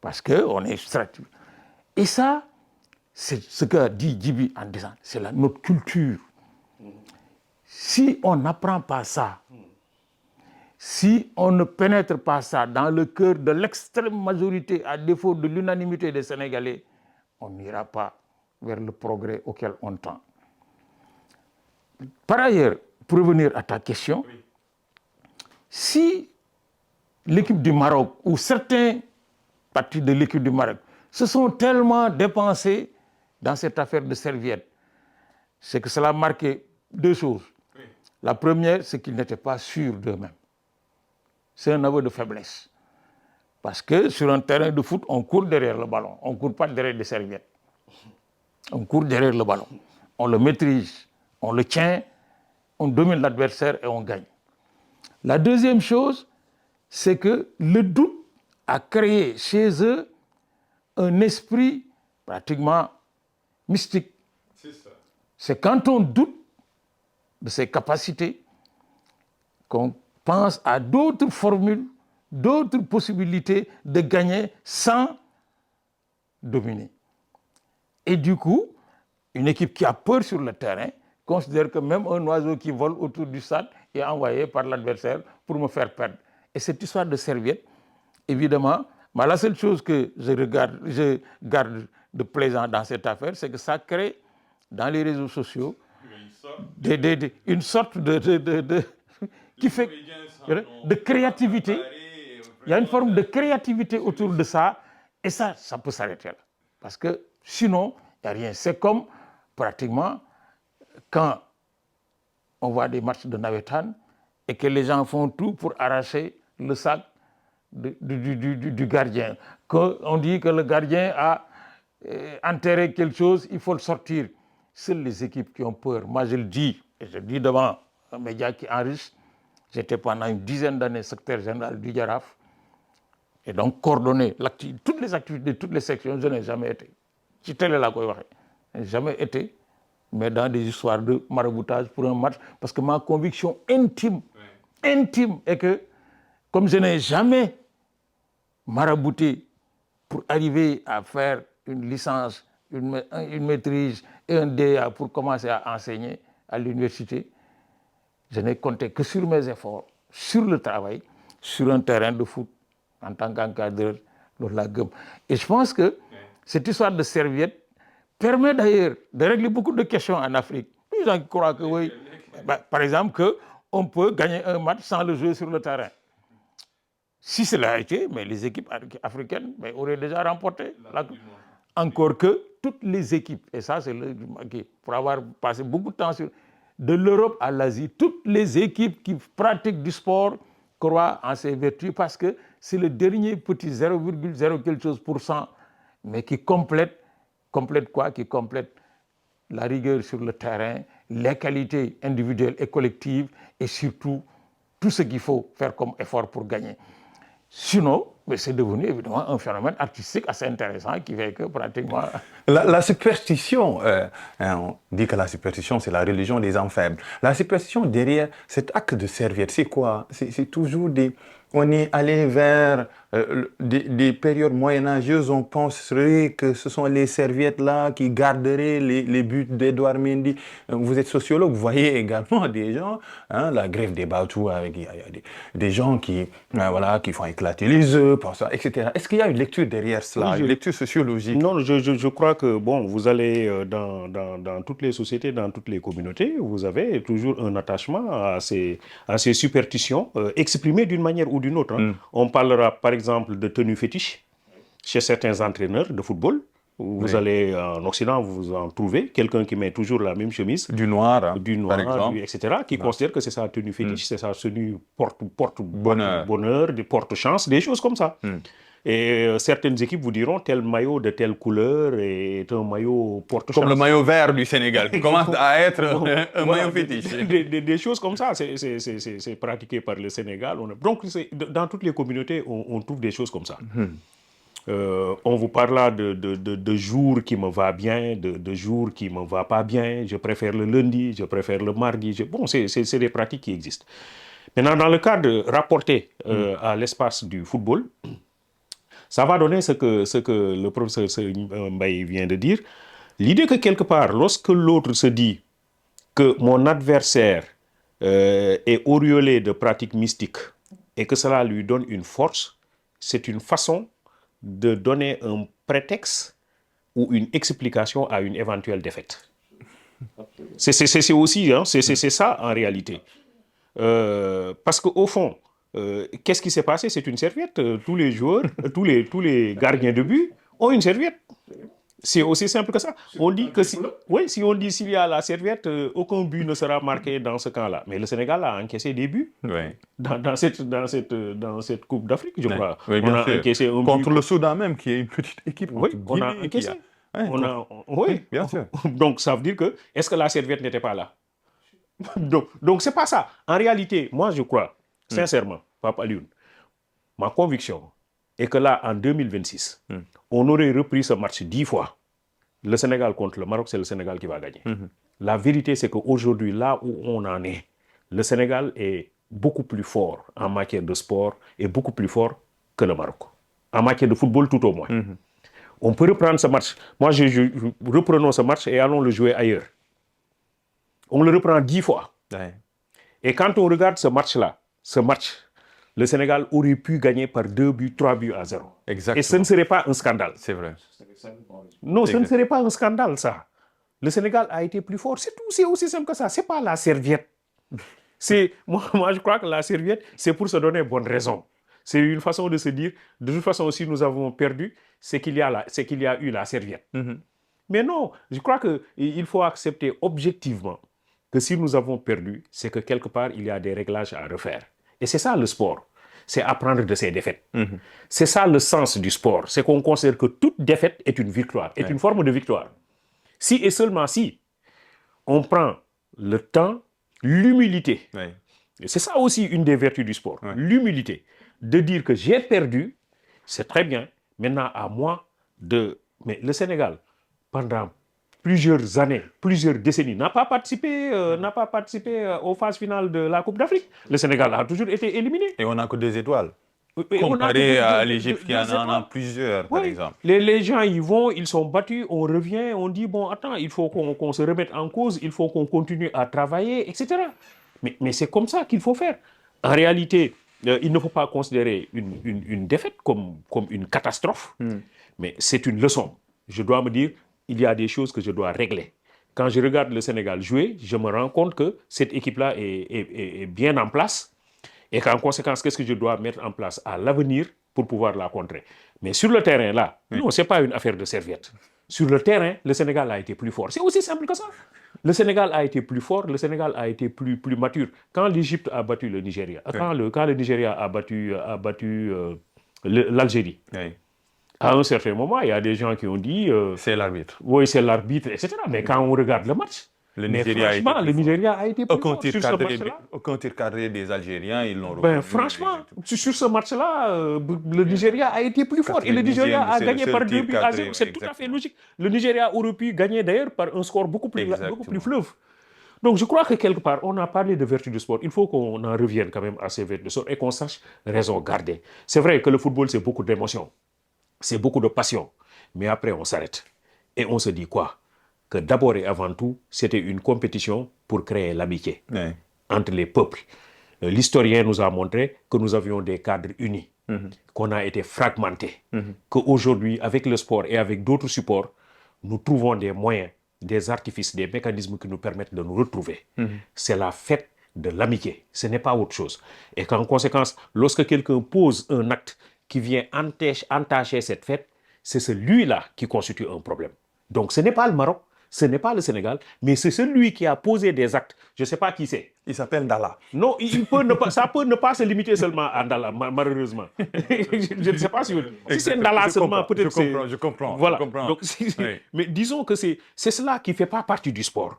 Parce qu'on est stratifié. Et ça, c'est ce qu'a dit Djibi en disant, c'est notre culture. Si on n'apprend pas ça, si on ne pénètre pas ça dans le cœur de l'extrême majorité, à défaut de l'unanimité des Sénégalais, on n'ira pas vers le progrès auquel on tend. Par ailleurs, pour revenir à ta question, si l'équipe du Maroc ou certains parties de l'équipe du Maroc se sont tellement dépensés dans cette affaire de serviettes, c'est que cela marquait deux choses. La première, c'est qu'ils n'étaient pas sûrs d'eux-mêmes. C'est un aveu de faiblesse. Parce que sur un terrain de foot, on court derrière le ballon. On ne court pas derrière des serviettes. On court derrière le ballon. On le maîtrise, on le tient, on domine l'adversaire et on gagne. La deuxième chose, c'est que le doute a créé chez eux un esprit pratiquement mystique. C'est ça. C'est quand on doute de ses capacités qu'on pense à d'autres formules, d'autres possibilités de gagner sans dominer. Et du coup, une équipe qui a peur sur le terrain considère que même un oiseau qui vole autour du stade est envoyé par l'adversaire pour me faire perdre. Et cette histoire de serviette, évidemment, la seule chose que je garde de plaisant dans cette affaire, c'est que ça crée dans les réseaux sociaux une sorte qui fait de créativité. Il y a une forme de créativité autour de ça, et ça peut s'arrêter là. Parce que sinon, il n'y a rien. C'est comme pratiquement quand on voit des matchs de Navetan et que les gens font tout pour arracher le sac du gardien. On dit que le gardien a enterré quelque chose, il faut le sortir. Seules les équipes qui ont peur, moi je le dis, et je le dis devant un média qui enrichit, j'étais pendant une dizaine d'années secrétaire général du Jaraaf, et donc coordonner toutes les activités, toutes les sections, je n'ai jamais été. Je n'ai jamais été, mais dans des histoires de maraboutage pour un match, parce que ma conviction intime est que, comme je n'ai jamais marabouté pour arriver à faire une licence, une maîtrise et un DEA pour commencer à enseigner à l'université, je n'ai compté que sur mes efforts, sur le travail, sur un terrain de foot, en tant qu'encadreur de la GUM. Et je pense que cette histoire de serviette permet d'ailleurs de régler beaucoup de questions en Afrique. Les gens croient que oui, par exemple, qu'on peut gagner un match sans le jouer sur le terrain. Si cela a été, mais les équipes africaines auraient déjà remporté. Encore que toutes les équipes, et ça c'est pour avoir passé beaucoup de temps de l'Europe à l'Asie, toutes les équipes qui pratiquent du sport croient en ses vertus parce que c'est le dernier petit 0,0 quelque chose %, mais qui complète complète quoi? Qui complète la rigueur sur le terrain, les qualités individuelles et collectives, et surtout tout ce qu'il faut faire comme effort pour gagner. Sinon, c'est devenu évidemment un phénomène artistique assez intéressant qui fait que pratiquement... La superstition, on dit que la superstition, c'est la religion des hommes faibles. La superstition derrière cet acte de serviette, c'est quoi? C'est toujours des... On est allé vers des périodes moyenâgeuses, on penserait que ce sont les serviettes là qui garderaient les buts d'Edouard Mendy. Vous êtes sociologue, vous voyez également des gens, hein, la grève des Bantous, avec il y a des gens qui, voilà, qui font éclater les œufs, pour ça, etc. Est-ce qu'il y a une lecture derrière cela, une lecture sociologique? Non, je crois que, bon, vous allez dans toutes les sociétés, dans toutes les communautés, vous avez toujours un attachement à ces superstitions exprimées d'une manière ou d'une autre. Hein. On parlera, par exemple, de tenue fétiche chez certains entraîneurs de football. Vous allez en Occident, vous en trouvez quelqu'un qui met toujours la même chemise. Du noir, hein, du noir, par exemple. etc., qui considère que c'est sa tenue fétiche, c'est sa tenue porte bonheur, porte chance, des choses comme ça. Et certaines équipes vous diront tel maillot de telle couleur est un maillot porte-chance. Comme le maillot vert du Sénégal, qui commence à être un maillot fétiche. Des choses comme ça, c'est pratiqué par le Sénégal. Donc, dans toutes les communautés, on trouve des choses comme ça. On vous parle là de jours qui me va bien, de jours qui me va pas bien. Je préfère le lundi, je préfère le mardi. Bon, c'est des pratiques qui existent. Maintenant, dans le cadre rapporté à l'espace du football, ça va donner ce que le professeur Mbaye vient de dire. L'idée que quelque part, lorsque l'autre se dit que mon adversaire est auréolé de pratiques mystiques et que cela lui donne une force, c'est une façon de donner un prétexte ou une explication à une éventuelle défaite. C'est aussi, hein, c'est ça en réalité. Parce qu'au fond, qu'est-ce qui s'est passé? C'est une serviette. Tous les joueurs, tous les gardiens de but ont une serviette. C'est aussi simple que ça. On dit que si on dit s'il y a la serviette, aucun but ne sera marqué dans ce camp-là. Mais le Sénégal a encaissé des buts dans cette Coupe d'Afrique, je crois. Oui, on a encaissé un contre but. le Soudan même, qui est une petite équipe. Oui, on a encaissé. Oui, bien sûr. Donc ça veut dire que, est-ce que la serviette n'était pas là? Donc c'est pas ça. En réalité, moi je crois, sincèrement, Papa Lune, ma conviction est que là, en 2026, on aurait repris ce match 10 fois. Le Sénégal contre le Maroc, c'est le Sénégal qui va gagner. La vérité, c'est qu'aujourd'hui, là où on en est, le Sénégal est beaucoup plus fort en matière de sport et beaucoup plus fort que le Maroc. En matière de football, tout au moins. On peut reprendre ce match. Moi, reprenons ce match et allons le jouer ailleurs. On le reprend 10 fois. Et quand on regarde ce match-là, le Sénégal aurait pu gagner par 2 buts, 3 buts à 0. Exactement. Et ce ne serait pas un scandale. C'est vrai. Non, ce ne serait pas un scandale, ça. Le Sénégal a été plus fort. C'est tout, c'est aussi simple que ça. C'est pas la serviette. Moi, je crois que la serviette, c'est pour se donner bonne raison. C'est une façon de se dire, de toute façon, si nous avons perdu, c'est qu'il y a eu la serviette. Mais non, je crois qu'il faut accepter objectivement que si nous avons perdu, c'est que quelque part, il y a des réglages à refaire. Et c'est ça le sport. C'est apprendre de ses défaites. C'est ça le sens du sport. C'est qu'on considère que toute défaite est une victoire, est une forme de victoire. Si et seulement si on prend le temps, l'humilité. C'est ça aussi une des vertus du sport. L'humilité. De dire que j'ai perdu, c'est très bien. Maintenant, à moi de... Mais le Sénégal, pendant plusieurs années, plusieurs décennies, n'a pas participé aux phases finales de la Coupe d'Afrique. Le Sénégal a toujours été éliminé. Et on n'a que 2 étoiles. Comparé à l'Égypte qui en a plusieurs, par exemple. Les gens y vont, ils sont battus, on revient, on dit, bon, attends, il faut qu'on se remette en cause, il faut qu'on continue à travailler, etc. Mais c'est comme ça qu'il faut faire. En réalité, il ne faut pas considérer une défaite comme une catastrophe, mais c'est une leçon. Je dois me dire, il y a des choses que je dois régler. Quand je regarde le Sénégal jouer, je me rends compte que cette équipe-là est bien en place et qu'en conséquence, qu'est-ce que je dois mettre en place à l'avenir pour pouvoir la contrer. Mais sur le terrain, là, non, ce n'est pas une affaire de serviette. Sur le terrain, le Sénégal a été plus fort. C'est aussi simple que ça. Le Sénégal a été plus fort, le Sénégal a été plus mature. Quand l'Égypte a battu le Nigeria, quand le Nigeria a battu l'Algérie, À un certain moment, il y a des gens qui ont dit C'est l'arbitre. oui, c'est l'arbitre, etc. Mais quand on regarde le match, Le mais Nigeria a été franchement, plus le fort. Nigeria a été plus fort sur ce match-là. Aucun tir cadré des Algériens, ils l'ont Ben, reconnu. franchement, sur ce match-là, le Nigeria a été plus fort. Et le Nigeria 90e, a c'est le gagné seul par tir 2 buts à cadré, 0. C'est tout à fait exactement. logique. Le Nigeria aurait pu gagner d'ailleurs par un score beaucoup plus Exactement. fleuve. Donc je crois que quelque part, on a parlé de vertu du sport. Il faut qu'on en revienne quand même à ces vertus du sport et qu'on sache raison garder. C'est vrai que le football, c'est beaucoup d'émotions, c'est beaucoup de passion. Mais après, on s'arrête. Et on se dit quoi? Que d'abord et avant tout, c'était une compétition pour créer l'amitié Ouais. entre les peuples. L'historien nous a montré que nous avions des cadres unis, qu'on a été fragmentés, qu'aujourd'hui, avec le sport et avec d'autres supports, nous trouvons des moyens, des artifices, des mécanismes qui nous permettent de nous retrouver. C'est la fête de l'amitié, ce n'est pas autre chose. Et qu'en conséquence, lorsque quelqu'un pose un acte qui vient entacher cette fête, c'est celui-là qui constitue un problème. Donc ce n'est pas le Maroc, ce n'est pas le Sénégal, mais c'est celui qui a posé des actes. Je ne sais pas qui c'est. Il s'appelle Dalla. Non, ça peut ne pas se limiter seulement à Ndala, malheureusement. Je ne sais pas si c'est Ndala seulement, peut-être c'est... Je comprends. Voilà. Je comprends. Donc, Oui. mais disons que c'est cela qui ne fait pas partie du sport.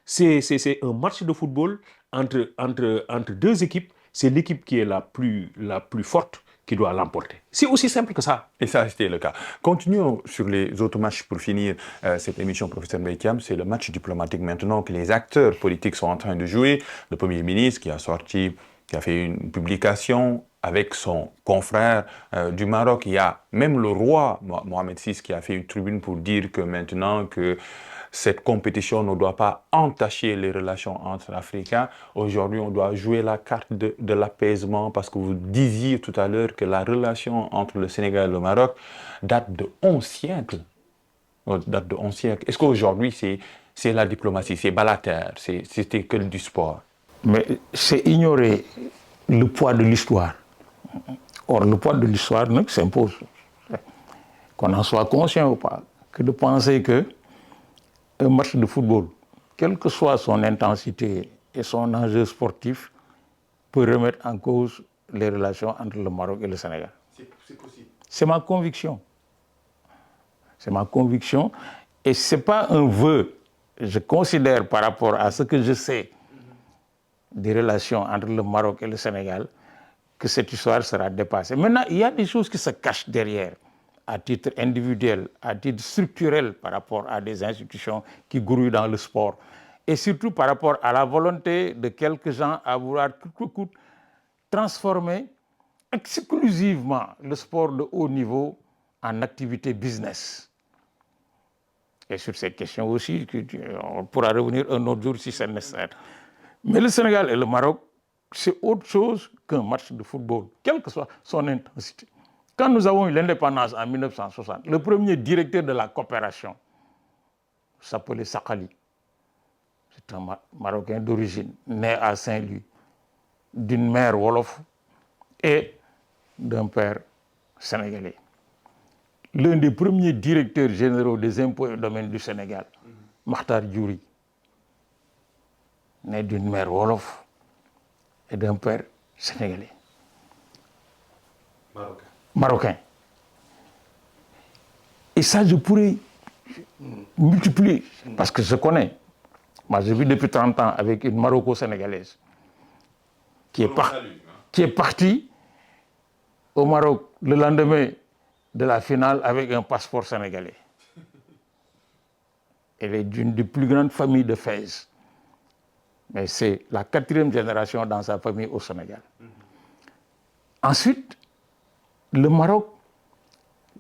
C'est un match de football entre deux équipes. C'est l'équipe qui est la plus forte qui doit l'emporter. C'est aussi simple que ça. Et ça a été le cas. Continuons sur les autres matchs pour finir cette émission, professeur Mbaye-Thiam. C'est le match diplomatique maintenant que les acteurs politiques sont en train de jouer. Le Premier ministre qui a fait une publication avec son confrère du Maroc. Il y a même le roi Mohamed VI qui a fait une tribune pour dire que maintenant que cette compétition ne doit pas entacher les relations entre Africains. Aujourd'hui, on doit jouer la carte de l'apaisement parce que vous disiez tout à l'heure que la relation entre le Sénégal et le Maroc date de 11 siècles. Est-ce qu'aujourd'hui, c'est la diplomatie, c'est balater, c'était que du sport? Mais c'est ignorer le poids de l'histoire. Or, le poids de l'histoire s'impose. Qu'on en soit conscient ou pas, que de penser que un match de football, quelle que soit son intensité et son enjeu sportif, peut remettre en cause les relations entre le Maroc et le Sénégal. C'est possible. C'est ma conviction. C'est ma conviction. Et ce n'est pas un vœu. Je considère par rapport à ce que je sais des relations entre le Maroc et le Sénégal que cette histoire sera dépassée. Maintenant, il y a des choses qui se cachent derrière, à titre individuel, à titre structurel par rapport à des institutions qui grouillent dans le sport. Et surtout par rapport à la volonté de quelques gens à vouloir coûte transformer exclusivement le sport de haut niveau en activité business. Et sur cette question aussi, on pourra revenir un autre jour si c'est nécessaire. Mais le Sénégal et le Maroc, c'est autre chose qu'un match de football, quelle que soit son intensité. Quand nous avons eu l'indépendance en 1960, le premier directeur de la coopération s'appelait Sakali. C'est un Marocain d'origine, né à Saint-Louis, d'une mère wolof et d'un père sénégalais. L'un des premiers directeurs généraux des impôts et domaines du Sénégal, Makhtar Diouri, né d'une mère wolof et d'un père sénégalais. Marocain. Et ça, je pourrais multiplier, parce que je connais. Moi, je vis depuis 30 ans avec une Maroco-sénégalaise qui est partie au Maroc le lendemain de la finale avec un passeport sénégalais. Elle est d'une des plus grandes familles de Fès. Mais c'est la 4e génération dans sa famille au Sénégal. Ensuite, le Maroc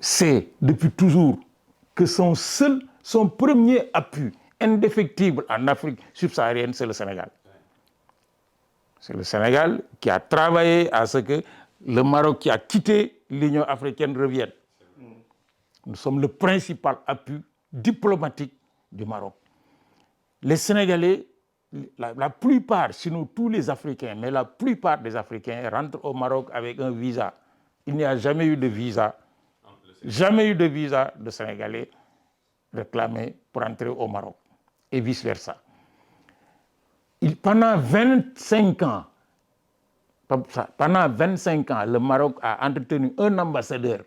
sait depuis toujours que son premier appui indéfectible en Afrique subsaharienne, c'est le Sénégal. C'est le Sénégal qui a travaillé à ce que le Maroc qui a quitté l'Union africaine revienne. Nous sommes le principal appui diplomatique du Maroc. Les Sénégalais, la plupart, sinon tous les Africains, mais la plupart des Africains rentrent au Maroc avec un visa. Il n'y a jamais eu de visa de Sénégalais réclamé pour entrer au Maroc et vice-versa. Pendant 25 ans, le Maroc a entretenu un ambassadeur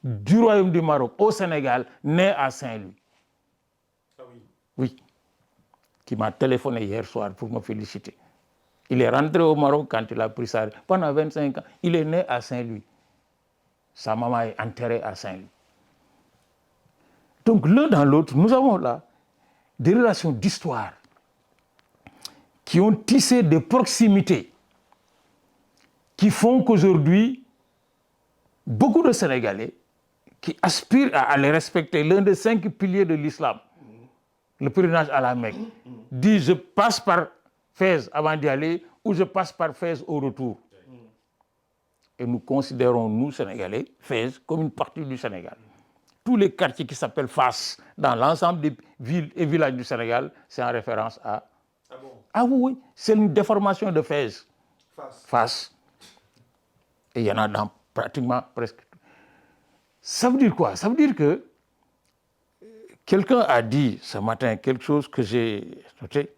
du Royaume du Maroc au Sénégal naît à Saint-Louis. Ah oui. Oui. Qui m'a téléphoné hier soir pour me féliciter. Il est rentré au Maroc quand il a pris ça. Pendant 25 ans, il est né à Saint-Louis. Sa maman est enterrée à Saint-Louis. Donc l'un dans l'autre, nous avons là des relations d'histoire qui ont tissé des proximités qui font qu'aujourd'hui, beaucoup de Sénégalais qui aspirent à les respecter, l'un des 5 piliers de l'islam, le pèlerinage à la Mecque, dit je passe par Fès avant d'y aller ou je passe par Fès au retour. Et nous considérons, nous, Sénégalais, Fès comme une partie du Sénégal. Tous les quartiers qui s'appellent Fas dans l'ensemble des villes et villages du Sénégal, c'est en référence à... Ah bon? Ah oui, c'est une déformation de Fès. Fas. Et il y en a dans pratiquement presque tout. Ça veut dire quoi? Ça veut dire que quelqu'un a dit ce matin quelque chose que j'ai noté.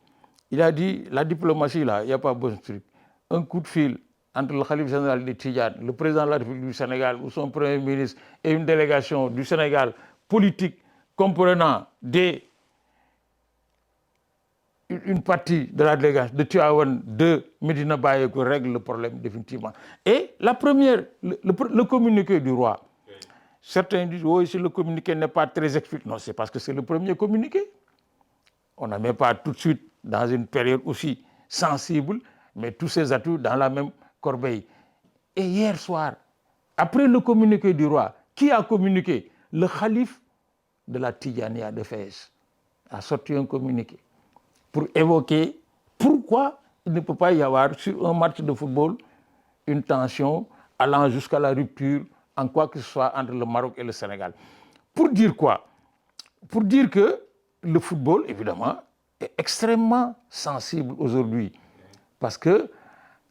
Il a dit, la diplomatie, là, il n'y a pas besoin de truc. Un coup de fil entre le khalife général des Tidjanes, le président de la République du Sénégal ou son premier ministre et une délégation du Sénégal politique comprenant une partie de la délégation de Tivaouane, de Medina Baye, qui règle le problème définitivement. Et la première, le communiqué du roi, certains disent, oui, si le communiqué n'est pas très explicite. Non, c'est parce que c'est le premier communiqué. On ne met pas tout de suite dans une période aussi sensible, mais tous ces atouts dans la même corbeille. Et hier soir, après le communiqué du roi, qui a communiqué? Le khalife de la Tidjania de Fès a sorti un communiqué pour évoquer pourquoi il ne peut pas y avoir sur un match de football une tension allant jusqu'à la rupture en quoi que ce soit entre le Maroc et le Sénégal. Pour dire quoi? Pour dire que le football, évidemment, est extrêmement sensible aujourd'hui. Parce que,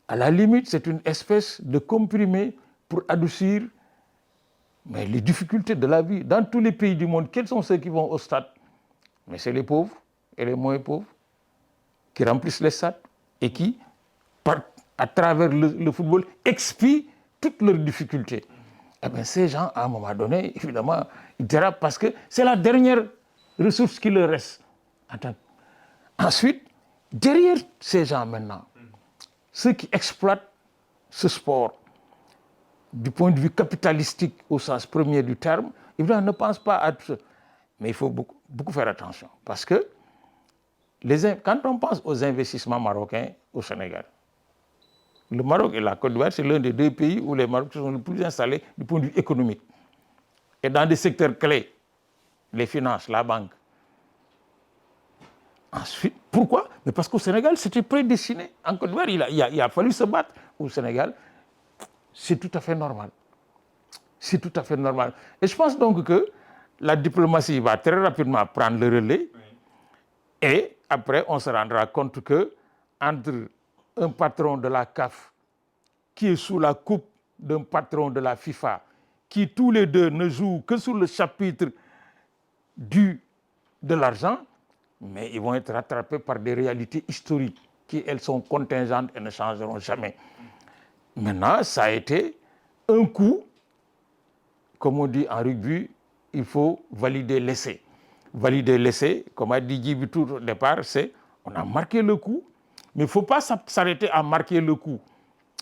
à la limite, c'est une espèce de comprimé pour adoucir les difficultés de la vie. Dans tous les pays du monde, quels sont ceux qui vont au stade? Mais c'est les pauvres et les moins pauvres qui remplissent les stades et qui, à travers le football, expient toutes leurs difficultés. Eh bien, ces gens, à un moment donné, évidemment, ils dérapent parce que c'est la dernière ressource qui leur reste. Ensuite, derrière ces gens maintenant, ceux qui exploitent ce sport du point de vue capitalistique au sens premier du terme, évidemment, ne pensent pas à tout ça. Mais il faut beaucoup faire attention parce que quand on pense aux investissements marocains au Sénégal, le Maroc et la Côte d'Ivoire, c'est l'un des 2 pays où les Marocains sont le plus installés du point de vue économique. Et dans des secteurs clés, les finances, la banque. Ensuite, pourquoi? Mais parce qu'au Sénégal, c'était prédestiné. En Côte d'Ivoire, il a fallu se battre. Au Sénégal, c'est tout à fait normal. C'est tout à fait normal. Et je pense donc que la diplomatie va très rapidement prendre le relais. Oui. Et après, on se rendra compte que entre un patron de la CAF qui est sous la coupe d'un patron de la FIFA, qui tous les deux ne jouent que sur le chapitre de l'argent, mais ils vont être rattrapés par des réalités historiques qui, elles, sont contingentes et ne changeront jamais. Maintenant, ça a été un coup, comme on dit en rugby, il faut valider l'essai. Valider l'essai, comme a dit Djiby tout au départ, c'est on a marqué le coup, mais il ne faut pas s'arrêter à marquer le coup.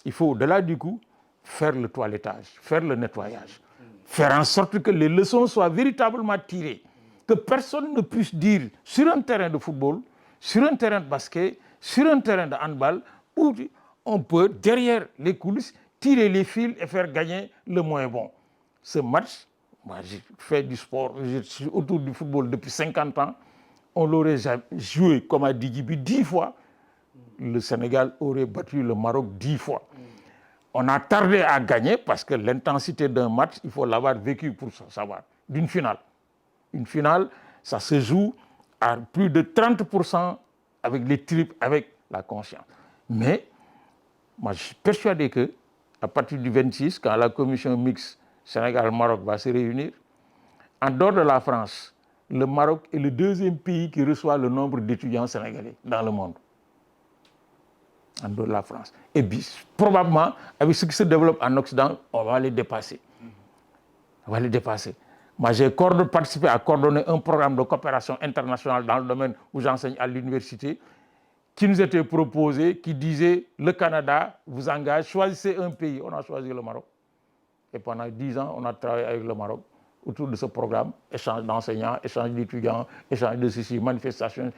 Il faut, au-delà du coup, faire le toilettage, faire le nettoyage, faire en sorte que les leçons soient véritablement tirées, que personne ne puisse dire sur un terrain de football, sur un terrain de basket, sur un terrain de handball, où on peut, derrière les coulisses, tirer les fils et faire gagner le moins bon. Ce match, moi j'ai fait du sport, je suis autour du football depuis 50 ans, on l'aurait joué, comme a dit Djiby, 10 fois, le Sénégal aurait battu le Maroc 10 fois. On a tardé à gagner parce que l'intensité d'un match, il faut l'avoir vécu pour savoir, d'une finale. Une finale, ça se joue à plus de 30% avec les tripes, avec la conscience. Mais moi, je suis persuadé que à partir du 26, quand la commission mixte Sénégal-Maroc va se réunir, en dehors de la France, le Maroc est le 2e pays qui reçoit le nombre d'étudiants sénégalais dans le monde. En dehors de la France. Et puis, probablement, avec ce qui se développe en Occident, on va les dépasser. on va les dépasser. Moi, j'ai participé à coordonner un programme de coopération internationale dans le domaine où j'enseigne à l'université, qui nous était proposé, qui disait le Canada vous engage, choisissez un pays. On a choisi le Maroc. Et pendant 10 ans, on a travaillé avec le Maroc autour de ce programme, échange d'enseignants, échange d'étudiants, échange de ceci, manifestations.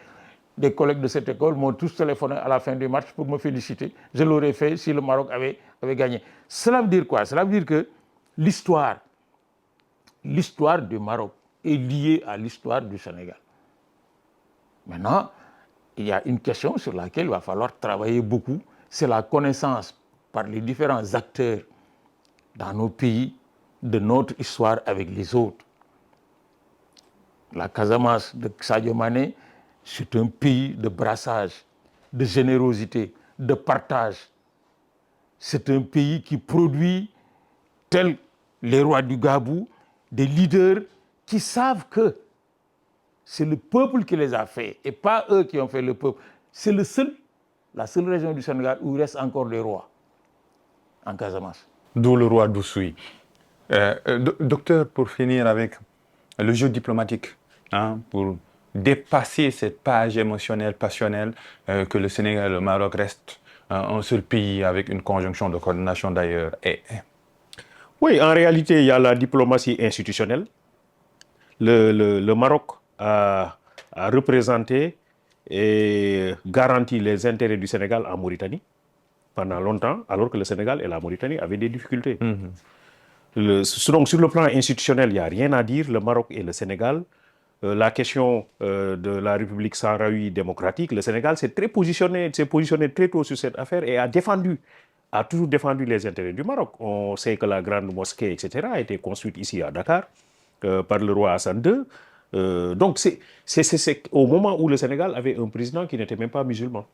Des collègues de cette école m'ont tous téléphoné à la fin du match pour me féliciter. Je l'aurais fait si le Maroc avait gagné. Cela veut dire quoi? Cela veut dire que l'histoire du Maroc est liée à l'histoire du Sénégal. Maintenant, il y a une question sur laquelle il va falloir travailler beaucoup, c'est la connaissance par les différents acteurs dans nos pays de notre histoire avec les autres. La Casamance de Sadio Mané, c'est un pays de brassage, de générosité, de partage. C'est un pays qui produit, tels les rois du Gabou, des leaders qui savent que c'est le peuple qui les a faits et pas eux qui ont fait le peuple. C'est la seule région du Sénégal où il reste encore des rois, en Casamance. D'où le roi d'Oussoui. Docteur, pour finir avec le jeu diplomatique, hein, pour dépasser cette page émotionnelle, passionnelle, que le Sénégal et le Maroc restent un seul pays avec une conjonction de coordination d'ailleurs. Oui, en réalité, il y a la diplomatie institutionnelle. Le Maroc a représenté et garanti les intérêts du Sénégal en Mauritanie pendant longtemps, alors que le Sénégal et la Mauritanie avaient des difficultés. Donc, sur le plan institutionnel, il n'y a rien à dire. Le Maroc et le Sénégal, la question de la République sahraoui démocratique, le Sénégal s'est positionné très tôt sur cette affaire et a toujours défendu les intérêts du Maroc. On sait que la grande mosquée, etc., a été construite ici à Dakar par le roi Hassan II. Donc, c'est au moment où le Sénégal avait un président qui n'était même pas musulman.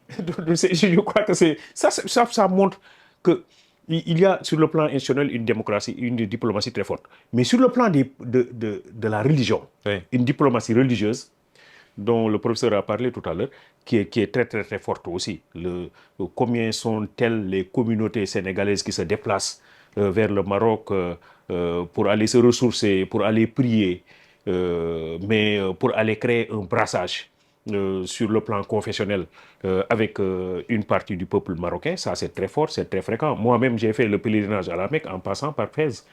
Je crois que ça montre qu'il y a sur le plan institutionnel une diplomatie très forte. Mais sur le plan de la religion, oui, une diplomatie religieuse, dont le professeur a parlé tout à l'heure, qui est très, très, très forte aussi. Combien sont-elles les communautés sénégalaises qui se déplacent vers le Maroc pour aller se ressourcer, pour aller prier, mais pour aller créer un brassage sur le plan confessionnel avec une partie du peuple marocain. Ça, c'est très fort, c'est très fréquent. Moi-même, j'ai fait le pèlerinage à la Mecque en passant par Fès.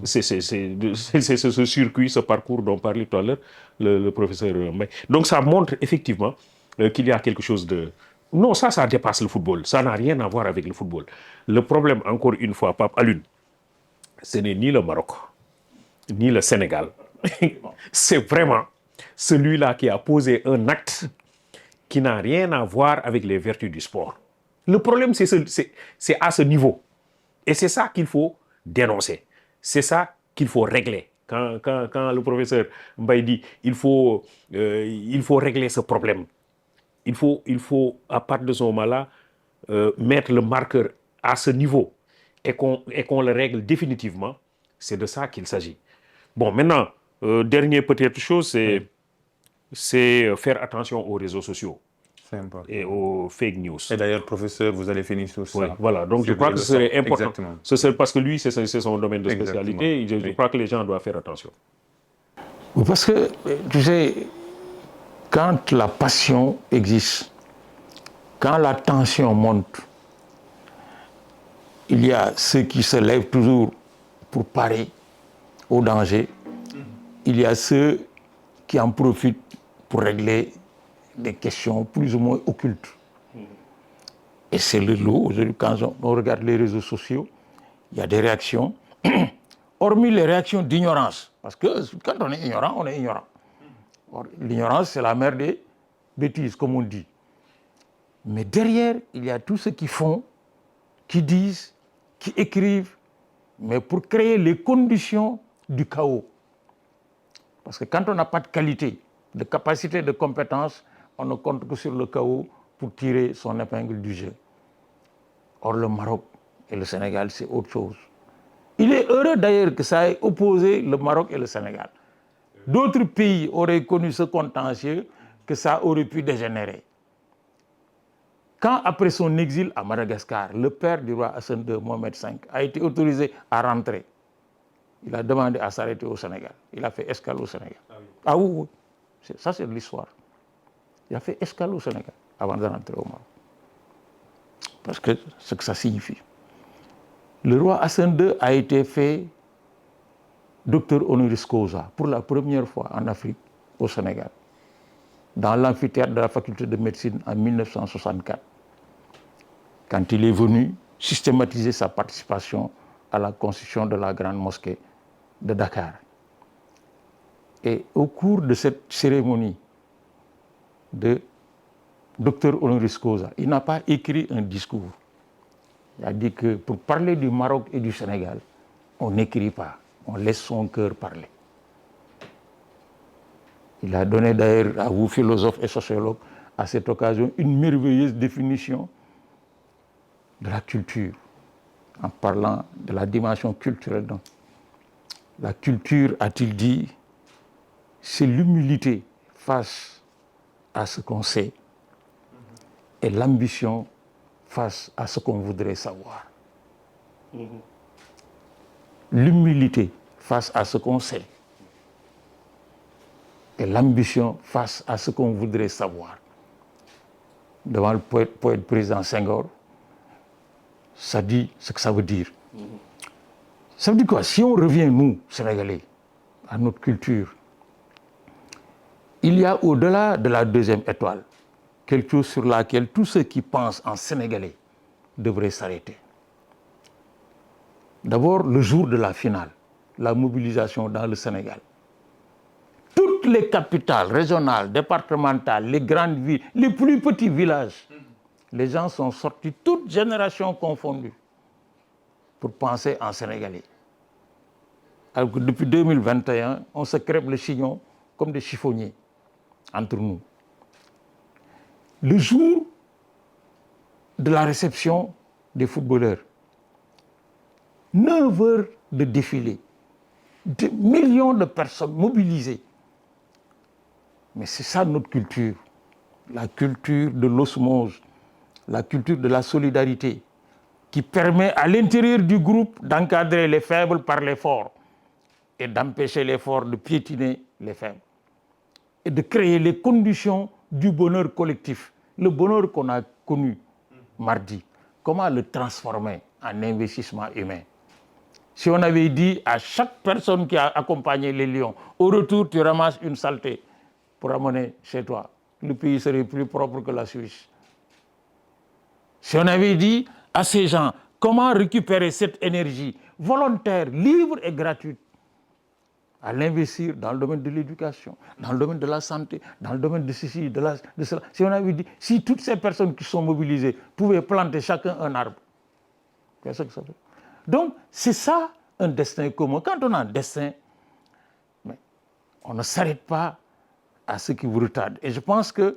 C'est ce circuit, ce parcours dont parlait tout à l'heure le professeur Mbaye. Donc, ça montre effectivement qu'il y a quelque chose de... Non, ça dépasse le football. Ça n'a rien à voir avec le football. Le problème, encore une fois, Pape Alioune, ce n'est ni le Maroc, ni le Sénégal. C'est vraiment celui-là qui a posé un acte qui n'a rien à voir avec les vertus du sport. Le problème, c'est à ce niveau. Et c'est ça qu'il faut dénoncer. C'est ça qu'il faut régler. Quand le professeur Mbaye dit il faut régler ce problème, il faut à partir de ce moment-là, mettre le marqueur à ce niveau et qu'on le règle définitivement. C'est de ça qu'il s'agit. Bon, maintenant, dernière peut-être chose, c'est faire attention aux réseaux sociaux et aux fake news. Et d'ailleurs, professeur, vous allez finir sur ça. Oui, voilà, donc je crois que ce serait important. Exactement. Parce que lui, c'est son domaine de spécialité. Je crois que les gens doivent faire attention. Parce que, tu sais, quand la passion existe, quand la tension monte, il y a ceux qui se lèvent toujours pour parer au danger. Il y a ceux qui en profitent pour régler des questions plus ou moins occultes. Et c'est le lot. Aujourd'hui, quand on regarde les réseaux sociaux, il y a des réactions, hormis les réactions d'ignorance. Parce que quand on est ignorant, on est ignorant. L'ignorance, c'est la mère des bêtises, comme on dit. Mais derrière, il y a tous ceux qui font, qui disent, qui écrivent, mais pour créer les conditions du chaos. Parce que quand on n'a pas de qualité, de capacité, de compétence, on ne compte que sur le chaos pour tirer son épingle du jeu. Or, le Maroc et le Sénégal, c'est autre chose. Il est heureux d'ailleurs que ça ait opposé le Maroc et le Sénégal. D'autres pays auraient connu ce contentieux que ça aurait pu dégénérer. Quand, après son exil à Madagascar, le père du roi Hassan II, Mohamed V, a été autorisé à rentrer, il a demandé à s'arrêter au Sénégal. Il a fait escale au Sénégal. Ah oui, oui. Ça, c'est de l'histoire. Il a fait escale au Sénégal avant de rentrer au Maroc. Parce que ce que ça signifie. Le roi Hassan II a été fait docteur honoris causa pour la première fois en Afrique, au Sénégal, dans l'amphithéâtre de la faculté de médecine en 1964, quand il est venu systématiser sa participation à la construction de la grande mosquée de Dakar. Et au cours de cette cérémonie de docteur honoris causa, il n'a pas écrit un discours. Il a dit que pour parler du Maroc et du Sénégal, on n'écrit pas, on laisse son cœur parler. Il a donné d'ailleurs à vous, philosophes et sociologues, à cette occasion, une merveilleuse définition de la culture, en parlant de la dimension culturelle. Donc, la culture, a-t-il dit, c'est l'humilité face à ce qu'on sait et l'ambition face à ce qu'on voudrait savoir. L'humilité face à ce qu'on sait et l'ambition face à ce qu'on voudrait savoir. Devant le poète président Senghor, ça dit ce que ça veut dire. Ça veut dire quoi? Si on revient, nous, Sénégalais, à notre culture, il y a au-delà de la deuxième étoile quelque chose sur laquelle tous ceux qui pensent en Sénégalais devraient s'arrêter. D'abord, le jour de la finale, la mobilisation dans le Sénégal. Toutes les capitales régionales, départementales, les grandes villes, les plus petits villages, les gens sont sortis, toutes générations confondues, pour penser en Sénégalais. Alors que depuis 2021, on se crêpe le chignon comme des chiffonniers entre nous. Le jour de la réception des footballeurs, 9 heures de défilé, des millions de personnes mobilisées. Mais c'est ça notre culture, la culture de l'osmose, la culture de la solidarité, qui permet à l'intérieur du groupe d'encadrer les faibles par les forts et d'empêcher les forts de piétiner les faibles et de créer les conditions du bonheur collectif, le bonheur qu'on a connu mardi. Comment le transformer en investissement humain? Si on avait dit à chaque personne qui a accompagné les lions, au retour tu ramasses une saleté pour amener chez toi, le pays serait plus propre que la Suisse. Si on avait dit à ces gens comment récupérer cette énergie volontaire, libre et gratuite, à l'investir dans le domaine de l'éducation, dans le domaine de la santé, dans le domaine de ceci, de cela. Si on avait dit, si toutes ces personnes qui sont mobilisées pouvaient planter chacun un arbre, qu'est-ce que ça fait? Donc, c'est ça un destin commun. Quand on a un destin, on ne s'arrête pas à ce qui vous retarde. Et je pense qu'il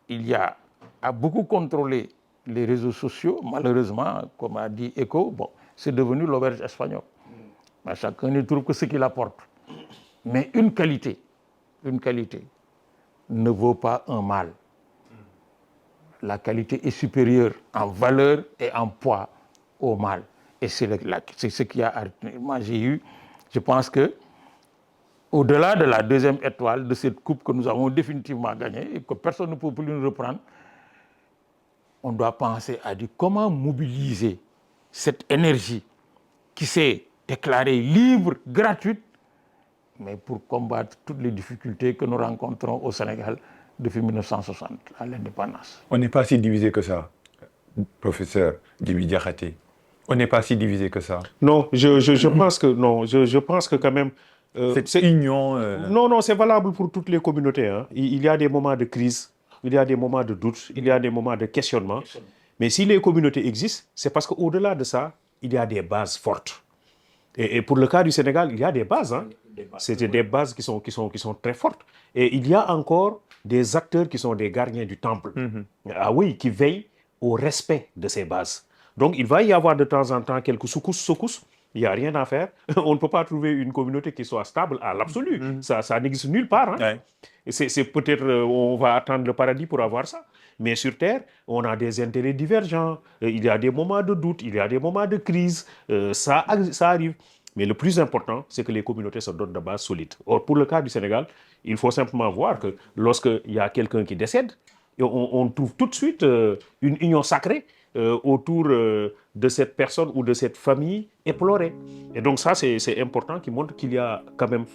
y a à beaucoup contrôler les réseaux sociaux. Malheureusement, comme a dit Eco, bon, c'est devenu l'auberge espagnole. Mais chacun ne trouve que ce qu'il apporte. Mais une qualité ne vaut pas un mal. La qualité est supérieure en valeur et en poids au mal. Et c'est ce qui a... Moi, je pense que au-delà de la deuxième étoile de cette coupe que nous avons définitivement gagnée et que personne ne peut plus nous reprendre, on doit penser à dire comment mobiliser cette énergie qui s'est déclarée libre, gratuite, mais pour combattre toutes les difficultés que nous rencontrons au Sénégal depuis 1960, à l'indépendance. On n'est pas si divisé que ça, professeur Djiby Diakhaté. On n'est pas si divisé que ça. Non, je pense que non. Je pense que quand même... Cette union... Non, c'est valable pour toutes les communautés. Hein. Il y a des moments de crise, il y a des moments de doute, il y a des moments de questionnement. Mais si les communautés existent, c'est parce qu'au-delà de ça, il y a des bases fortes. Et pour le cas du Sénégal, il y a des bases. Hein. C'est des bases qui sont très fortes. Et il y a encore des acteurs qui sont des gardiens du temple. Ah oui, qui veillent au respect de ces bases. Donc, il va y avoir de temps en temps quelques secousses. Il n'y a rien à faire. On ne peut pas trouver une communauté qui soit stable à l'absolu. Ça n'existe nulle part. Hein. Ouais. C'est peut-être, on va attendre le paradis pour avoir ça. Mais sur Terre, on a des intérêts divergents. Il y a des moments de doute, il y a des moments de crise. Ça arrive. Mais le plus important, c'est que les communautés se donnent de bases solides. Or, pour le cas du Sénégal, il faut simplement voir que lorsqu'il y a quelqu'un qui décède, on trouve tout de suite une union sacrée autour de cette personne ou de cette famille éplorée. Et donc ça, c'est important, qui montre qu'il y a quand même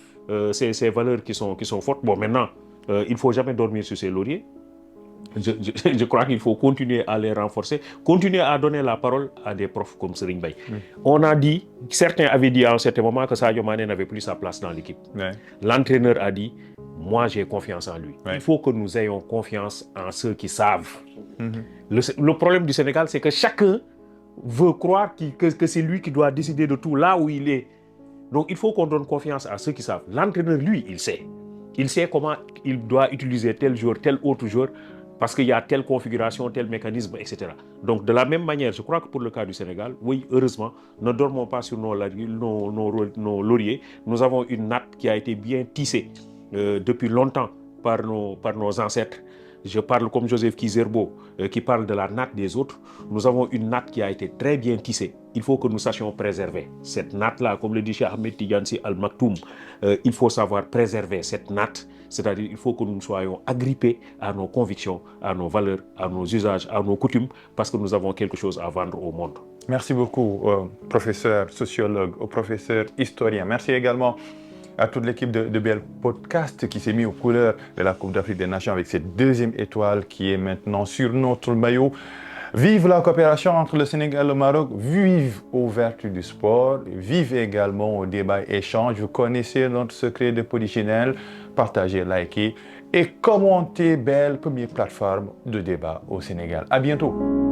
ces valeurs qui sont fortes. Bon, maintenant, il ne faut jamais dormir sur ses lauriers. Je crois qu'il faut continuer à les renforcer, continuer à donner la parole à des profs comme Serigne Mbaye. On a dit, certains avaient dit à un certain moment que Sadio Mané n'avait plus sa place dans l'équipe. L'entraîneur a dit, moi j'ai confiance en lui. Il faut que nous ayons confiance en ceux qui savent. Le problème du Sénégal, c'est que chacun veut croire que c'est lui qui doit décider de tout là où il est. Donc il faut qu'on donne confiance à ceux qui savent. L'entraîneur, lui, il sait. Il sait comment il doit utiliser tel joueur, tel autre joueur, parce qu'il y a telle configuration, tel mécanisme, etc. Donc, de la même manière, je crois que pour le cas du Sénégal, oui, heureusement, ne dormons pas sur nos lauriers. Nous avons une natte qui a été bien tissée depuis longtemps par nos ancêtres. Je parle comme Joseph Kizerbo, qui parle de la natte des autres. Nous avons une natte qui a été très bien tissée. Il faut que nous sachions préserver cette natte-là, comme le dit Cheikh Ahmed Tidiane Sy Al Maktoum. Il faut savoir préserver cette natte, c'est-à-dire il faut que nous soyons agrippés à nos convictions, à nos valeurs, à nos usages, à nos coutumes, parce que nous avons quelque chose à vendre au monde. Merci beaucoup, professeur sociologue, au professeur historien. Merci également à toute l'équipe de BL Podcast qui s'est mis aux couleurs de la Coupe d'Afrique des Nations avec cette deuxième étoile qui est maintenant sur notre maillot. Vive la coopération entre le Sénégal et le Maroc, vive aux vertus du sport, vive également au débat échange. Vous connaissez notre secret de polichinelle, partagez, likez et commentez BL, première plateforme de débat au Sénégal. À bientôt.